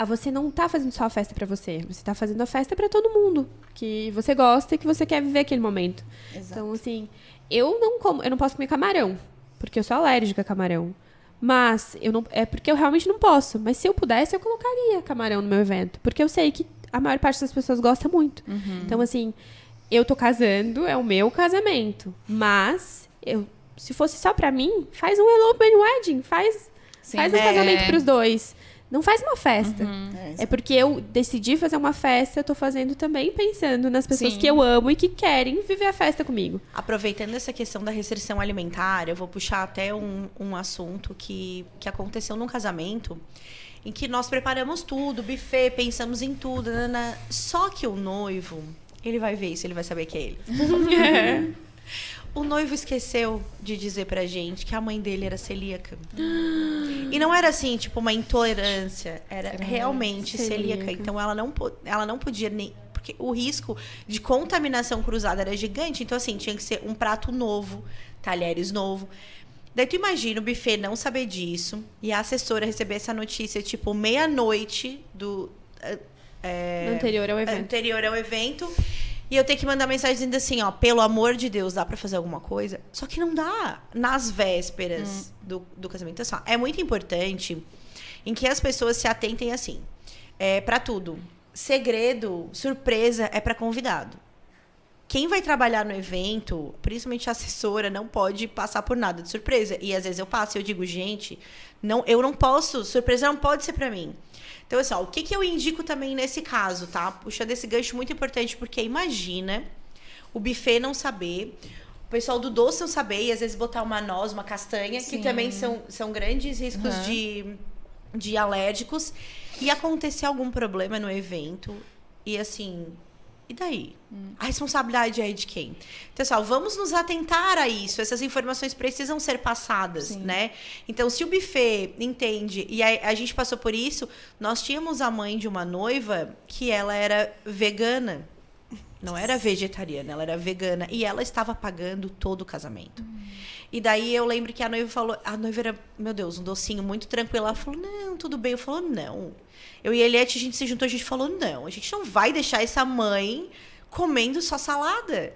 Você não tá fazendo só a festa pra você. Você tá fazendo a festa pra todo mundo. Que você gosta e que você quer viver aquele momento. Exato. Então, assim... Eu não posso comer camarão. Porque eu sou alérgica a camarão. Mas, é porque eu realmente não posso. Mas se eu pudesse, eu colocaria camarão no meu evento. Porque eu sei que a maior parte das pessoas gosta muito. Então, assim, eu tô casando, é o meu casamento. Mas, se fosse só pra mim, faz um elopement wedding. Faz um casamento pros dois. Não faz uma festa. É porque eu decidi fazer uma festa, eu tô fazendo também pensando nas pessoas que eu amo e que querem viver a festa comigo. Aproveitando essa questão da restrição alimentar, eu vou puxar até um assunto que aconteceu num casamento em que nós preparamos tudo, buffet, pensamos em tudo, só que o noivo, ele vai ver isso, ele vai saber que é ele. O noivo esqueceu de dizer pra gente que a mãe dele era celíaca. E não era assim, tipo, uma intolerância. Era realmente celíaca. Então, ela não podia nem... Porque o risco de contaminação cruzada era gigante. Então, assim, tinha que ser um prato novo, talheres novo. Daí, tu imagina o buffet não saber disso e a assessora receber essa notícia, tipo, meia-noite do... Anterior ao evento. E eu tenho que mandar mensagem dizendo assim, pelo amor de Deus, dá pra fazer alguma coisa? Só que não dá nas vésperas do casamento. Então, assim, é muito importante em que as pessoas se atentem assim, pra tudo. Segredo, surpresa é pra convidado. Quem vai trabalhar no evento, principalmente a assessora, não pode passar por nada de surpresa. E às vezes eu passo e eu digo, gente, eu não posso, surpresa não pode ser pra mim. Então, assim, o que eu indico também nesse caso, tá? Puxando esse gancho muito importante, porque imagina o buffet não saber, o pessoal do doce não saber, e às vezes botar uma noz, uma castanha, que também são grandes riscos de alérgicos, e acontecer algum problema no evento, e assim... E daí? A responsabilidade é de quem? Pessoal, vamos nos atentar a isso. Essas informações precisam ser passadas, né? Então, se o buffet entende... E a gente passou por isso. Nós tínhamos a mãe de uma noiva que ela era vegana. Não era vegetariana, ela era vegana. E ela estava pagando todo o casamento. E daí eu lembro que a noiva falou... A noiva era, meu Deus, um docinho muito tranquilo. Ela falou, não, tudo bem. Eu falei, não. Eu e a Eliette, a gente se juntou, a gente falou, não, a gente não vai deixar essa mãe comendo só salada.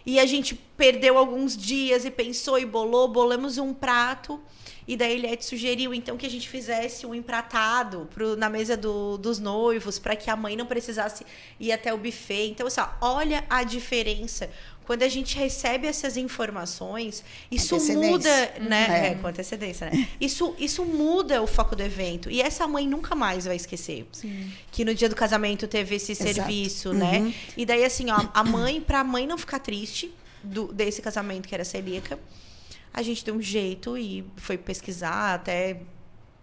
E a gente perdeu alguns dias e pensou e bolamos um prato. E daí Eliette sugeriu, então, que a gente fizesse um empratado na mesa dos noivos, para que a mãe não precisasse ir até o buffet. Então, assim, olha a diferença. Quando a gente recebe essas informações, isso muda, né? Com antecedência, né? Isso muda o foco do evento. E essa mãe nunca mais vai esquecer. Sim. Que no dia do casamento teve esse serviço, né? E daí, assim, ó, pra mãe não ficar triste desse casamento que era celíaca, a gente deu um jeito e foi pesquisar até...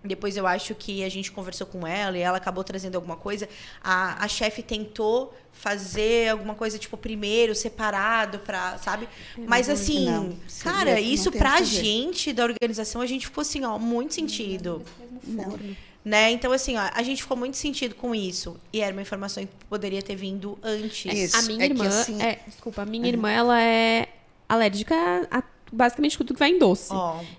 Depois eu acho que a gente conversou com ela e ela acabou trazendo alguma coisa. A chefe tentou fazer alguma coisa, tipo, primeiro, separado, sabe? Mas assim, cara, isso pra gente da organização, a gente ficou assim, ó, muito sentido. Né? Então, assim, ó, a gente ficou muito sentido com isso. E era uma informação que poderia ter vindo antes. Isso. A minha irmã... assim... Desculpa, a minha irmã, ela é alérgica a basicamente tudo que vai em doce.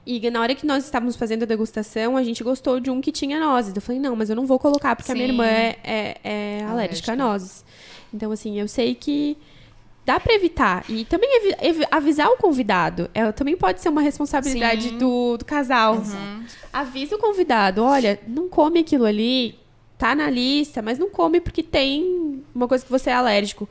E na hora que nós estávamos fazendo a degustação, a gente gostou de um que tinha nozes. Eu falei, não, mas eu não vou colocar, porque a minha irmã é alérgica a nozes. Então, assim, eu sei que dá para evitar. E também avisar o convidado. Também pode ser uma responsabilidade do casal. Avisa o convidado, olha, não come aquilo ali, tá na lista, mas não come porque tem uma coisa que você é alérgico.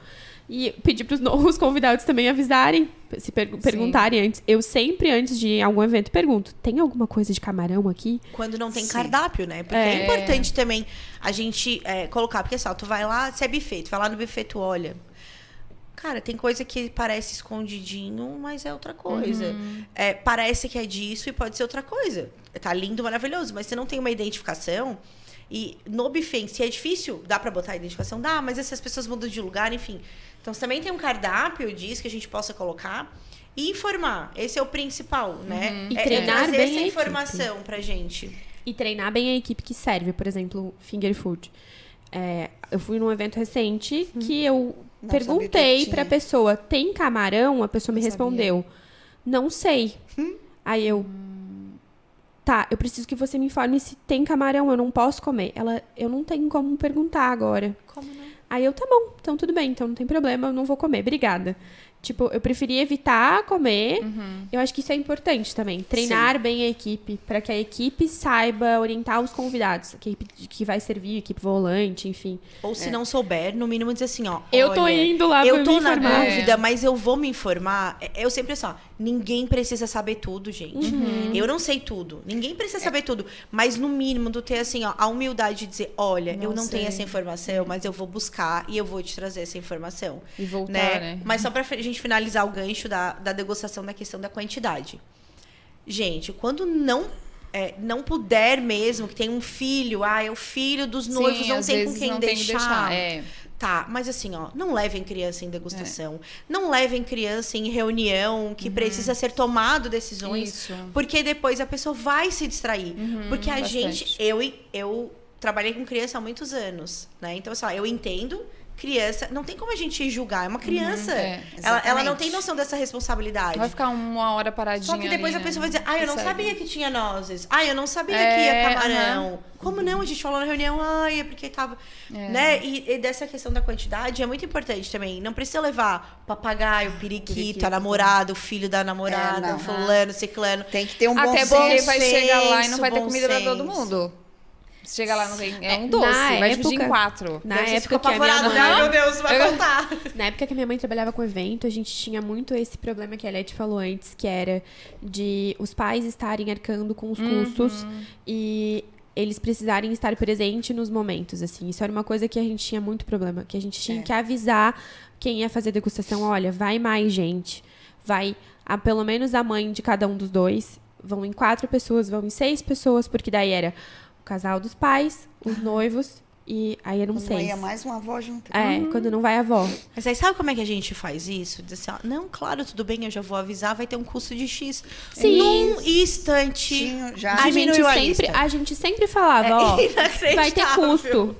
E pedir para os convidados também avisarem, se perguntarem antes. Eu sempre, antes de ir a algum evento, pergunto, tem alguma coisa de camarão aqui? Quando não tem cardápio, né? Porque é importante também a gente colocar. Porque, assim, tu vai lá, se é buffet, tu vai lá no buffet, tu olha. Cara, tem coisa que parece escondidinho, mas é outra coisa. Parece que é disso e pode ser outra coisa. Tá lindo, maravilhoso, mas você não tem uma identificação... E no buffet, se é difícil, dá para botar a identificação? Dá, mas essas pessoas mudam de lugar, enfim. Então, você também tem um cardápio disso que a gente possa colocar e informar. Esse é o principal, né? E treinar trazer bem essa a informação pra gente. E treinar bem a equipe que serve, por exemplo, finger food. Eu fui num evento recente que eu perguntei pra pessoa, tem camarão? A pessoa me respondeu, não sei. Aí eu... Tá, eu preciso que você me informe se tem camarão, eu não posso comer. Eu não tenho como perguntar agora. Como não? Aí eu, tá bom, então tudo bem, então não tem problema, eu não vou comer, obrigada. Tipo, eu preferi evitar comer. Eu acho que isso é importante também. Treinar bem a equipe, para que a equipe saiba orientar os convidados. A equipe que vai servir, a equipe volante, enfim. Ou se não souber, no mínimo dizer assim, ó. Eu tô indo lá pra me informar. Eu tô na dúvida, mas eu vou me informar. Eu sempre assim, ó, ninguém precisa saber tudo, gente. Eu não sei tudo. Ninguém precisa saber tudo. Mas no mínimo, tu ter assim, ó, a humildade de dizer, olha, eu não tenho essa informação, mas eu vou buscar e eu vou te trazer essa informação. E voltar, né? Mas só pra gente finalizar o gancho da degustação da questão da quantidade. Gente, quando não puder mesmo, que tem um filho, é o filho dos noivos, não tem com quem deixar. Tá, mas assim, ó, não levem criança em degustação. Não levem criança em reunião que precisa ser tomado decisões. Isso. Porque depois a pessoa vai se distrair. Porque a gente... Eu trabalhei com criança há muitos anos, né? Então, assim, ó, eu entendo... Criança, não tem como a gente julgar, é uma criança. Ela não tem noção dessa responsabilidade. Vai ficar uma hora paradinha. Só que depois ali, a pessoa vai dizer, eu não sabia que tinha nozes. Eu não sabia que ia camarão. Como não? A gente falou na reunião, é porque tava... Né? E dessa questão da quantidade é muito importante também. Não precisa levar papagaio, periquito, a namorada, o filho da namorada, fulano, ciclano. Tem que ter um bom Até senso. porque vai chegar lá e não vai ter bom comida pra todo senso. mundo. Se chegar lá, não tem. É um doce, vai dividir em 4. Na época que a minha mãe... Ai, meu Deus, vai faltar. Na época que a minha mãe trabalhava com evento, a gente tinha muito esse problema que a Eliette falou antes, que era de os pais estarem arcando com os custos e eles precisarem estar presentes nos momentos, assim. Isso era uma coisa que a gente tinha muito problema, que a gente tinha que avisar quem ia fazer degustação, olha, vai mais gente, vai pelo menos a mãe de cada um dos dois, vão em 4 pessoas, vão em 6 pessoas, porque daí era o casal dos pais, os noivos, e aí eram 6. Quando ia mais uma avó junto. Quando não vai a avó. Mas aí sabe como é que a gente faz isso? Diz assim, não, claro, tudo bem, eu já vou avisar, vai ter um custo de X. Sim. Num instante, A gente sempre falava, vai ter custo.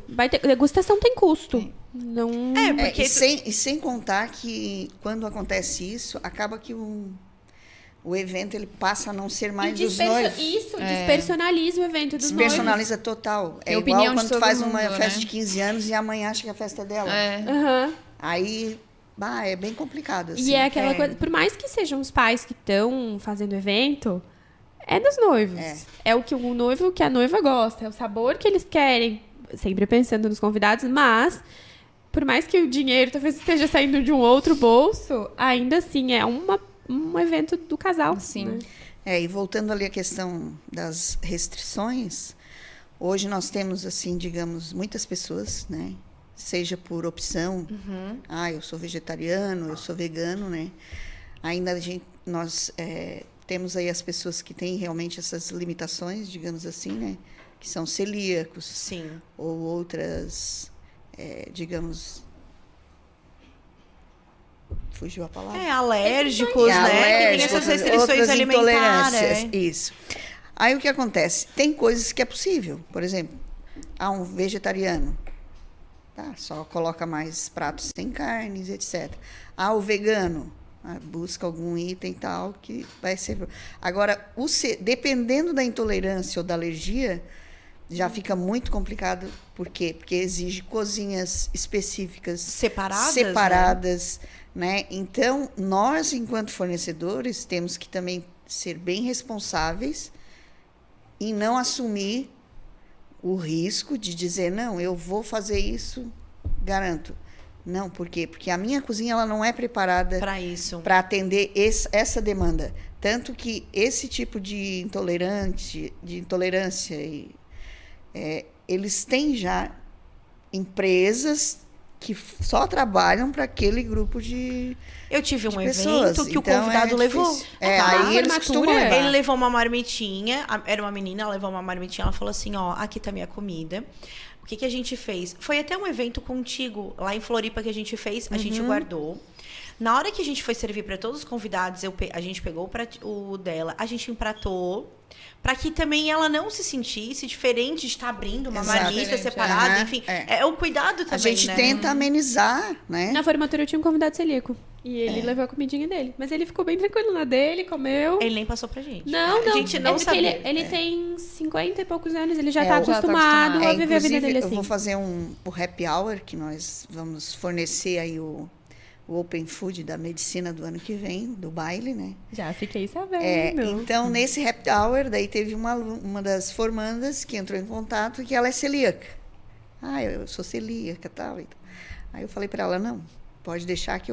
Degustação tem custo. Não... porque... E sem contar que quando acontece isso, acaba que o evento ele passa a não ser mais dos noivos. Isso, despersonaliza o evento dos noivos. Despersonaliza total. É opinião igual quando de tu faz todo uma mundo, festa né? de 15 anos e a mãe acha que a festa é dela. Uhum. Aí é bem complicado, assim. E é aquela coisa, por mais que sejam os pais que estão fazendo o evento, é dos noivos. É o que o noivo, que a noiva gosta, é o sabor que eles querem, sempre pensando nos convidados, mas por mais que o dinheiro talvez esteja saindo de um outro bolso, ainda assim é um evento do casal. Sim. Né? E voltando ali à questão das restrições, hoje nós temos, assim, digamos, muitas pessoas, né? Seja por opção, eu sou vegetariano, eu sou vegano, né? Ainda nós temos aí as pessoas que têm realmente essas limitações, digamos assim, né? Que são celíacos. Sim. Ou outras, digamos... Fugiu a palavra? Alérgicos, né? Que tem essas restrições outras alimentares. intolerâncias. Isso. Aí o que acontece? Tem coisas que é possível. Por exemplo, um vegetariano. Tá? Só coloca mais pratos sem carnes, etc. O vegano. Busca algum item tal que vai ser... Agora, dependendo da intolerância ou da alergia, já fica muito complicado. Por quê? Porque exige cozinhas específicas. Separadas, né? Então, nós, enquanto fornecedores, temos que também ser bem responsáveis e não assumir o risco de dizer, não, eu vou fazer isso, garanto. Não, por quê? Porque a minha cozinha ela não é preparada para isso, para atender essa demanda. Tanto que esse tipo de intolerância, eles têm já empresas que só trabalham para aquele grupo de Eu tive um pessoas. evento que Então, o convidado levou. Aí eles costumam levar. Ele levou uma marmitinha, era uma menina, ela levou uma marmitinha, ela falou assim, aqui tá minha comida. O que a gente fez? Foi até um evento contigo, lá em Floripa, que a gente fez, a gente guardou. Na hora que a gente foi servir para todos os convidados, a gente pegou o dela, a gente empratou, para que também ela não se sentisse diferente de estar abrindo uma marmita separada, enfim. É o cuidado também, a gente tenta amenizar, né? Na formatura eu tinha um convidado celíaco. E ele levou a comidinha dele. Mas ele ficou bem tranquilo na dele, comeu. Ele nem passou pra gente. Não. A gente não sabia. Ele tem 50 e poucos anos, ele já tá acostumado a viver a vida dele assim. Eu vou fazer o happy hour, que nós vamos fornecer aí o Open Food da medicina do ano que vem, do baile, né? Já fiquei sabendo. Então, nesse happy hour, daí teve uma das formandas que entrou em contato, que ela é celíaca. Eu sou celíaca e tal. Aí eu falei para ela, não, pode deixar que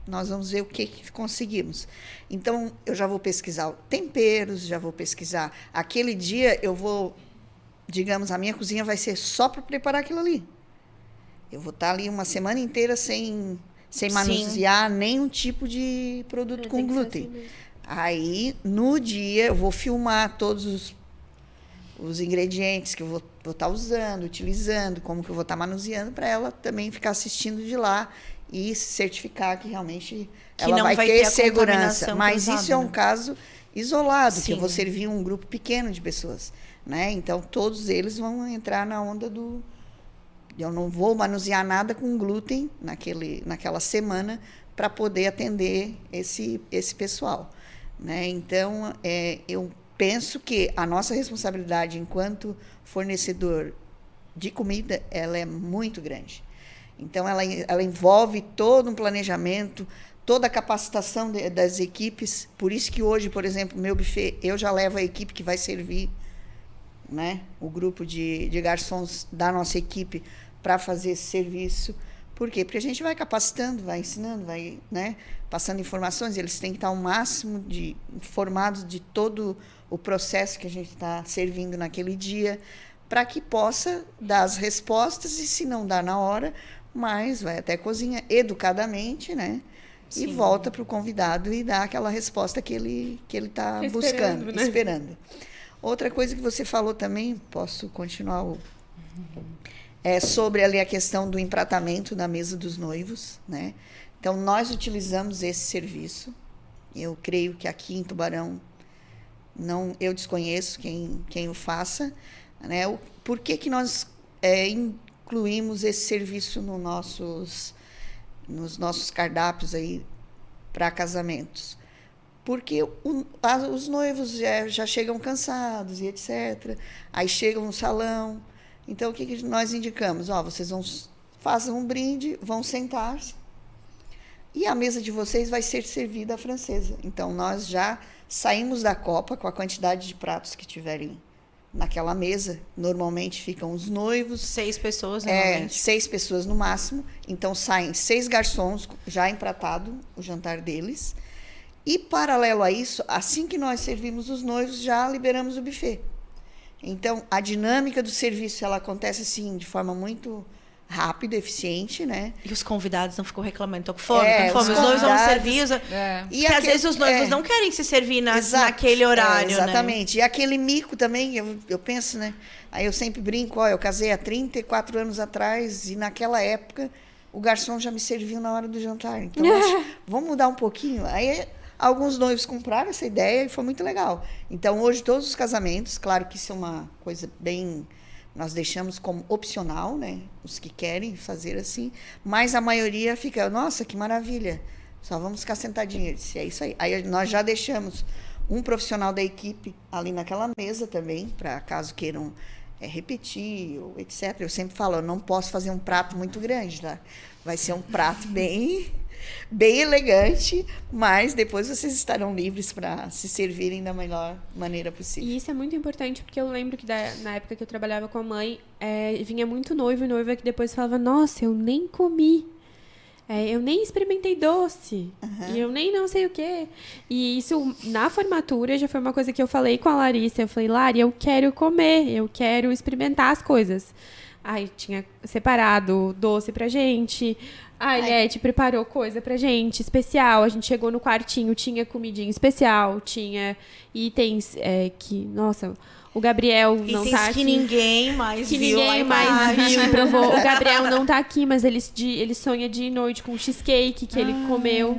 nós vamos ver o que conseguimos. Então, eu já vou pesquisar temperos, já vou pesquisar. Aquele dia, eu vou, digamos, a minha cozinha vai ser só para preparar aquilo ali. Eu vou estar ali uma semana inteira sem manusear nenhum tipo de produto com glúten. Assim. Aí, no dia, eu vou filmar todos os ingredientes que eu vou estar usando, utilizando, como que eu vou estar manuseando, para ela também ficar assistindo de lá e se certificar que realmente ela vai ter segurança. Mas cruzada, isso é um caso isolado, que eu vou servir um grupo pequeno de pessoas, né? Então, todos eles vão entrar na onda do... Eu não vou manusear nada com glúten naquela semana para poder atender esse pessoal, né? Então, eu penso que a nossa responsabilidade enquanto fornecedor de comida, ela é muito grande. Então, ela envolve todo um planejamento, toda a capacitação das equipes. Por isso que hoje, por exemplo, meu buffet, eu já levo a equipe que vai servir, né? O grupo de garçons da nossa equipe para fazer esse serviço. Por quê? Porque a gente vai capacitando, vai ensinando, vai, né, passando informações. Eles têm que estar ao máximo informados de todo o processo que a gente está servindo naquele dia, para que possa dar as respostas, e se não dá na hora, mas vai até a cozinha educadamente, né? Sim. E volta para o convidado e dá aquela resposta que ele está buscando, né? Esperando. Outra coisa que você falou também, posso continuar sobre ali a questão do empratamento na mesa dos noivos, né? Então, nós utilizamos esse serviço. Eu creio que aqui em Tubarão, eu desconheço quem o faça, né? Por que nós incluímos esse serviço nos nossos cardápios aí para casamentos? Porque os noivos já chegam cansados e etc. Aí chegam no salão. Então, o que nós indicamos? Vocês façam um brinde, vão sentar-se, e a mesa de vocês vai ser servida à francesa. Então, nós já saímos da copa com a quantidade de pratos que tiverem naquela mesa. Normalmente ficam os noivos. 6 pessoas, 6 pessoas no máximo. Então, saem 6 garçons já empratado o jantar deles. E, paralelo a isso, assim que nós servimos os noivos, já liberamos o buffet. Então, a dinâmica do serviço, ela acontece, assim, de forma muito rápida, eficiente, né? E os convidados não ficam reclamando, tô com fome, os Os noivos vão convidados- servir. E Porque às vezes os noivos não querem se servir Exato. naquele horário, exatamente. E aquele mico também, eu penso, né? Aí eu sempre brinco, eu casei há 34 anos atrás e naquela época o garçom já me serviu na hora do jantar. Então, vamos mudar um pouquinho. Aí alguns noivos compraram essa ideia e foi muito legal. Então, hoje, todos os casamentos, claro que isso é uma coisa bem... Nós deixamos como opcional, né? Os que querem fazer assim. Mas a maioria fica, nossa, que maravilha. Só vamos ficar sentadinhos. Eu disse, é isso aí. Aí nós já deixamos um profissional da equipe ali naquela mesa também, para caso queiram repetir, ou etc. Eu sempre falo, eu não posso fazer um prato muito grande, tá? Vai ser um prato bem elegante, mas depois vocês estarão livres para se servirem da melhor maneira possível. E isso é muito importante, porque eu lembro que na época que eu trabalhava com a mãe, vinha muito noivo e noiva que depois falava, nossa, eu nem comi. Eu nem experimentei doce. E eu nem não sei o quê. E isso, na formatura, já foi uma coisa que eu falei com a Larissa. Eu falei, Lari, eu quero comer, eu quero experimentar as coisas. Aí tinha separado doce pra gente. A Eliette preparou coisa pra gente, especial. A gente chegou no quartinho, tinha comidinha especial, tinha itens que, nossa, o Gabriel não itens tá aqui. que ninguém mais Que viu lá ninguém mais embaixo. viu e provou. O Gabriel não tá aqui, mas ele sonha de ir noite com um cheesecake que ele comeu.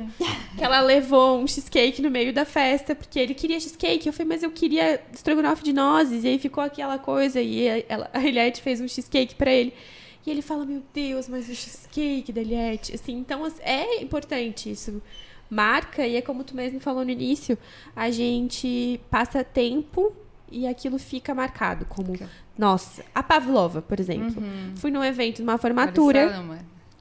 Que ela levou um cheesecake no meio da festa, porque ele queria cheesecake. Eu falei, mas eu queria estrogonofe de nozes. E aí ficou aquela coisa. E a Eliette fez um cheesecake pra ele. E ele fala, meu Deus, mas o cheesecake da Eliette. Assim, então, é importante isso. Marca, e é como tu mesmo falou no início, a gente passa tempo e aquilo fica marcado. Como, nossa, a Pavlova, por exemplo. Fui num evento, numa formatura.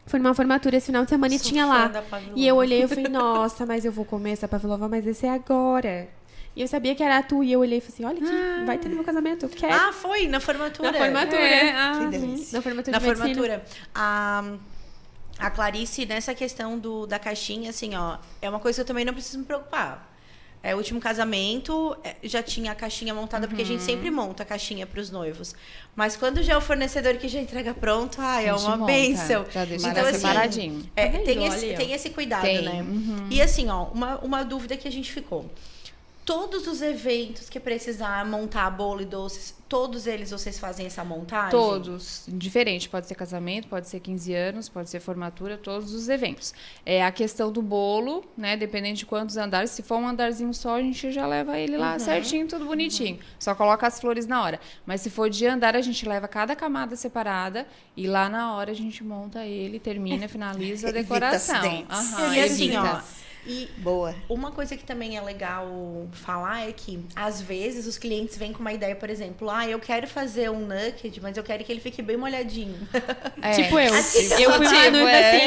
Foi numa formatura esse final de semana e Sou tinha fã lá. da Pavlova. E eu olhei e falei, nossa, mas eu vou comer essa Pavlova, mas esse é agora. E eu sabia que era tu, e eu olhei e falei assim, olha aqui, vai ter no meu casamento, eu quero. Ah, foi, na formatura. Na formatura. Que delícia. Na formatura Na de medicina. formatura. A Clarice, nessa questão da caixinha, assim, ó, é uma coisa que eu também não preciso me preocupar. O último casamento já tinha a caixinha montada, porque a gente sempre monta a caixinha para os noivos. Mas quando já é o fornecedor que já entrega pronto, é uma bênção. Já deixa Então, assim, separadinho. Tá vendo? Tem esse cuidado, Tem. né? E assim, ó, uma dúvida que a gente ficou. Todos os eventos que precisar montar bolo e doces, todos eles vocês fazem essa montagem? Todos. Diferente. Pode ser casamento, pode ser 15 anos, pode ser formatura, todos os eventos. A questão do bolo, né? Dependendo de quantos andares. Se for um andarzinho só, a gente já leva ele lá certinho, tudo bonitinho. Só coloca as flores na hora. Mas se for de andar, a gente leva cada camada separada e lá na hora a gente monta ele, termina, finaliza a Evita decoração. acidentes. E assim, ó... evita. E Boa. uma coisa que também é legal falar é que, às vezes, os clientes vêm com uma ideia, por exemplo, eu quero fazer um naked, mas eu quero que ele fique bem molhadinho. Tipo eu. Assim, Eu fui uma noiva assim,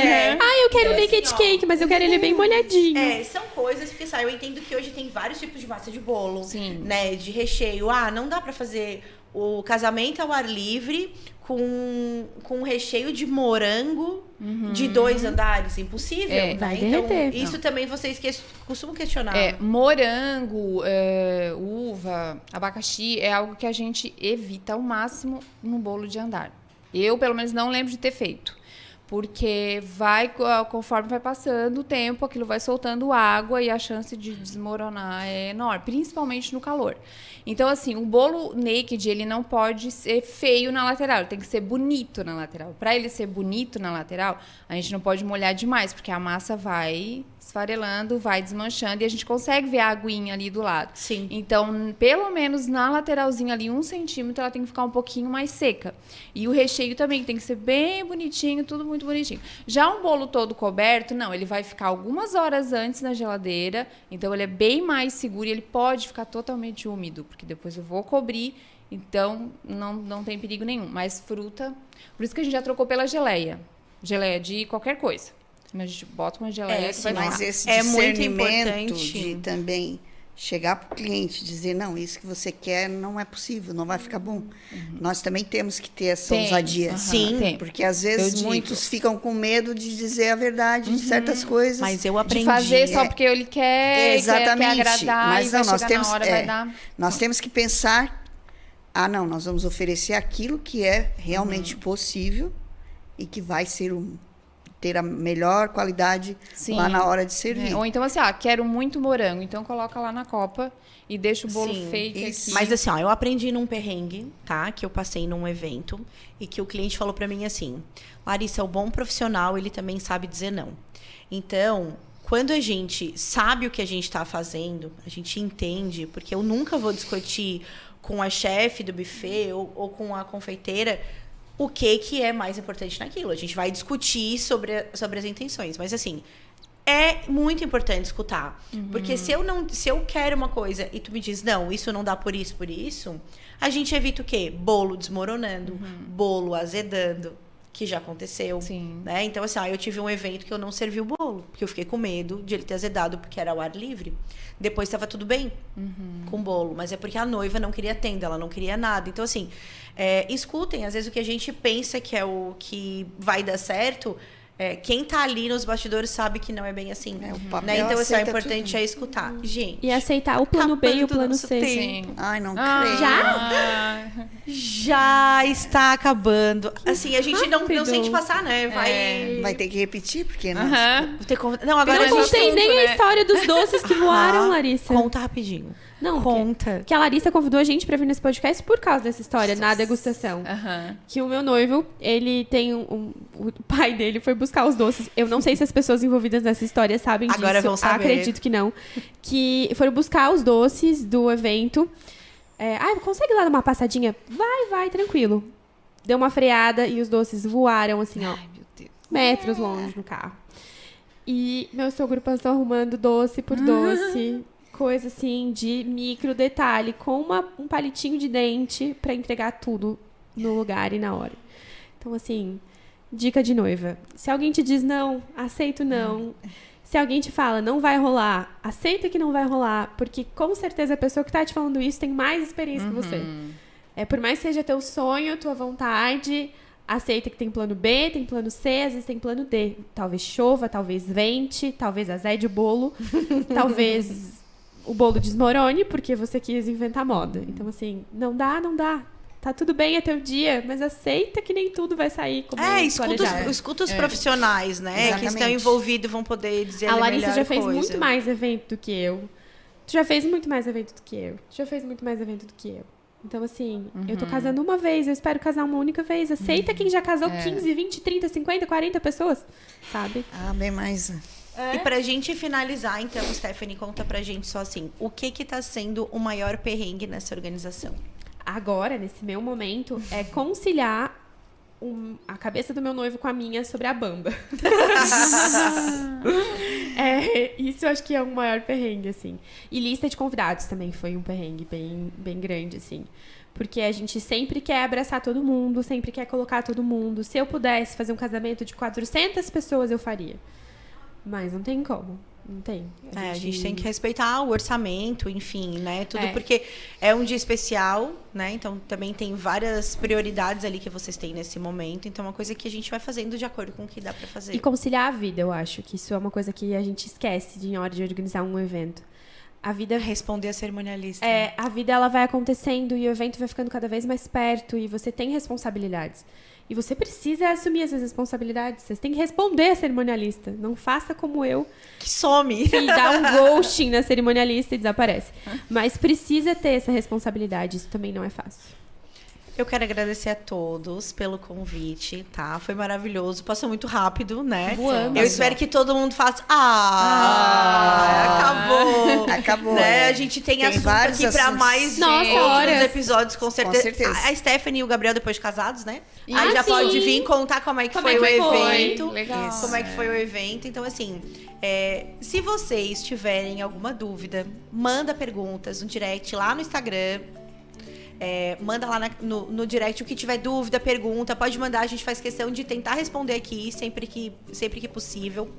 eu quero assim, naked ó. cake, mas eu quero ele bem molhadinho. São coisas, porque eu entendo que hoje tem vários tipos de massa de bolo, Sim. né, de recheio. Não dá pra fazer o casamento ao ar livre com recheio de morango de 2 andares. Impossível, né? vai Então, derreter. isso também vocês costumam questionar. Morango, uva, abacaxi é algo que a gente evita ao máximo no bolo de andar. Eu, pelo menos, não lembro de ter feito. Porque conforme vai passando o tempo, aquilo vai soltando água e a chance de desmoronar é enorme, principalmente no calor. Então, assim, o bolo naked, ele não pode ser feio na lateral, ele tem que ser bonito na lateral. Para ele ser bonito na lateral, a gente não pode molhar demais, porque a massa vai esfarelando, vai desmanchando e a gente consegue ver a aguinha ali do lado. Sim. Então, pelo menos na lateralzinha ali, 1 centímetro, ela tem que ficar um pouquinho mais seca. E o recheio também tem que ser bem bonitinho, tudo muito bonitinho. Já um bolo todo coberto, não, ele vai ficar algumas horas antes na geladeira, então ele é bem mais seguro e ele pode ficar totalmente úmido, porque depois eu vou cobrir, então não tem perigo nenhum. Mas fruta, por isso que a gente já trocou pela geleia de qualquer coisa. A gente bota uma geleia que vai Mas ficar. esse É muito discernimento importante. de também chegar para o cliente e dizer, não, isso que você quer não é possível, não vai ficar bom. Nós também temos que ter essa Tem. ousadia. Aham, Sim. tem. Porque às Eu vezes digo. muitos ficam com medo de dizer a verdade de certas coisas. Mas eu De aprendi. fazer só porque ele quer, Exatamente. quer agradar, Mas e vai não, nós chegar temos, na hora, vai dar... nós temos que pensar, não, nós vamos oferecer aquilo que é realmente possível e que vai ser ter a melhor qualidade Sim. lá na hora de servir. Ou então assim, quero muito morango, então coloca lá na copa e deixa o bolo Sim, fake isso. aqui. Mas assim, eu aprendi num perrengue, tá? Que eu passei num evento e que o cliente falou pra mim assim: Larissa, o bom profissional, ele também sabe dizer não. Então, quando a gente sabe o que a gente tá fazendo, a gente entende, porque eu nunca vou discutir com a chefe do buffet ou com a confeiteira o que é mais importante naquilo. A gente vai discutir sobre as intenções, mas assim, é muito importante escutar. Porque se eu quero uma coisa e tu me diz, não, isso não dá por isso, a gente evita o quê? Bolo desmoronando, bolo azedando, que já aconteceu. Sim. Né? Então, assim, eu tive um evento que eu não servi o bolo, porque eu fiquei com medo de ele ter azedado, porque era ao ar livre. Depois estava tudo bem com o bolo, mas é porque a noiva não queria tenda, ela não queria nada. Então, assim, escutem, às vezes o que a gente pensa que é o que vai dar certo, quem tá ali nos bastidores sabe que não é bem assim. O papel Né? Então, assim, o aceita importante tudo. é escutar. Gente, E aceitar o plano B e o acabando plano nosso C. tempo. Sim. Ai, não Ah, creio. já está acabando. Assim, a gente não rápido. sente passar, né? Vai ter que repetir, porque nós... Aham. Não, agora Eu a não gente contei nem né? a história dos doces que voaram, Larissa. Conta rapidinho. Não, Conta. que a Larissa convidou a gente pra vir nesse podcast por causa dessa história, na degustação. Aham. Que o meu noivo, ele tem o pai dele foi buscar os doces. Eu não sei se as pessoas envolvidas nessa história sabem disso. Agora vão saber. Acredito que não. Que foram buscar os doces do evento. Consegue lá dar uma passadinha? Vai, tranquilo. Deu uma freada e os doces voaram, assim, ó, Ai, meu Deus. metros longe no carro. E meu sogro passou arrumando doce por doce. Coisa assim de micro detalhe, com um palitinho de dente pra entregar tudo no lugar e na hora. Então, assim, dica de noiva. Se alguém te diz não, aceito não. Se alguém te fala não vai rolar, aceita que não vai rolar, porque com certeza a pessoa que tá te falando isso tem mais experiência que você. Por mais que seja teu sonho, tua vontade, aceita que tem plano B, tem plano C, às vezes tem plano D. Talvez chova, talvez vente, talvez azede o bolo, talvez o bolo desmorone porque você quis inventar moda. Então, assim, não dá. Tá tudo bem, é teu dia, mas aceita que nem tudo vai sair como planejado. Escuta os profissionais, né? Que estão Exatamente. envolvidos vão poder dizer A a Larissa melhor já fez coisa. muito mais evento do que eu. Tu já fez muito mais evento do que eu. Tu já fez muito mais evento do que eu. Então, assim, eu tô casando uma vez, eu espero casar uma única vez. Aceita quem já casou 15, 20, 30, 50, 40 pessoas, sabe? bem mais... E pra gente finalizar, então, Stephanie, conta pra gente só assim, o que tá sendo o maior perrengue nessa organização? Agora, nesse meu momento, é conciliar a cabeça do meu noivo com a minha sobre a bamba. Isso eu acho que é o maior perrengue, assim. E lista de convidados também foi um perrengue bem, bem grande, assim. Porque a gente sempre quer abraçar todo mundo, sempre quer colocar todo mundo. Se eu pudesse fazer um casamento de 400 pessoas, eu faria. Mas não tem como. Não tem. A gente tem que respeitar o orçamento, enfim, né? Tudo É. porque é um dia especial, né? Então também tem várias prioridades ali que vocês têm nesse momento. Então é uma coisa que a gente vai fazendo de acordo com o que dá pra fazer. E conciliar a vida, eu acho que isso é uma coisa que a gente esquece na hora de organizar um evento. A vida Responder a cerimonialista. a vida ela vai acontecendo e o evento vai ficando cada vez mais perto e você tem responsabilidades. E você precisa assumir essas responsabilidades. Você tem que responder a cerimonialista. Não faça como eu, Que some. que dá um ghosting na cerimonialista e desaparece. Mas precisa ter essa responsabilidade. Isso também não é fácil. Eu quero agradecer a todos pelo convite, tá? Foi maravilhoso. Passou muito rápido, né? Voando. Eu espero que todo mundo faça... Acabou. Né? A gente tem assunto vários aqui pra assuntos. mais Nossa, outros horas. episódios, com certeza. certeza. A Stephanie e o Gabriel depois de casados, né? Ah, Aí já sim. pode vir contar como é que Como foi é que o foi? evento. Legal. Isso. Como é que foi o evento. Então, assim, se vocês tiverem alguma dúvida, manda perguntas no direct lá no Instagram. Manda lá no direct o que tiver dúvida, pergunta, pode mandar, a gente faz questão de tentar responder aqui sempre que possível.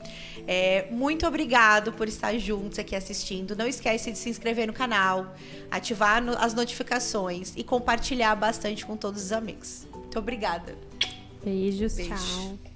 Muito obrigado por estar juntos aqui assistindo. Não esquece de se inscrever no canal, ativar as notificações e compartilhar bastante com todos os amigos. Muito obrigada. Beijos, Beijo. tchau.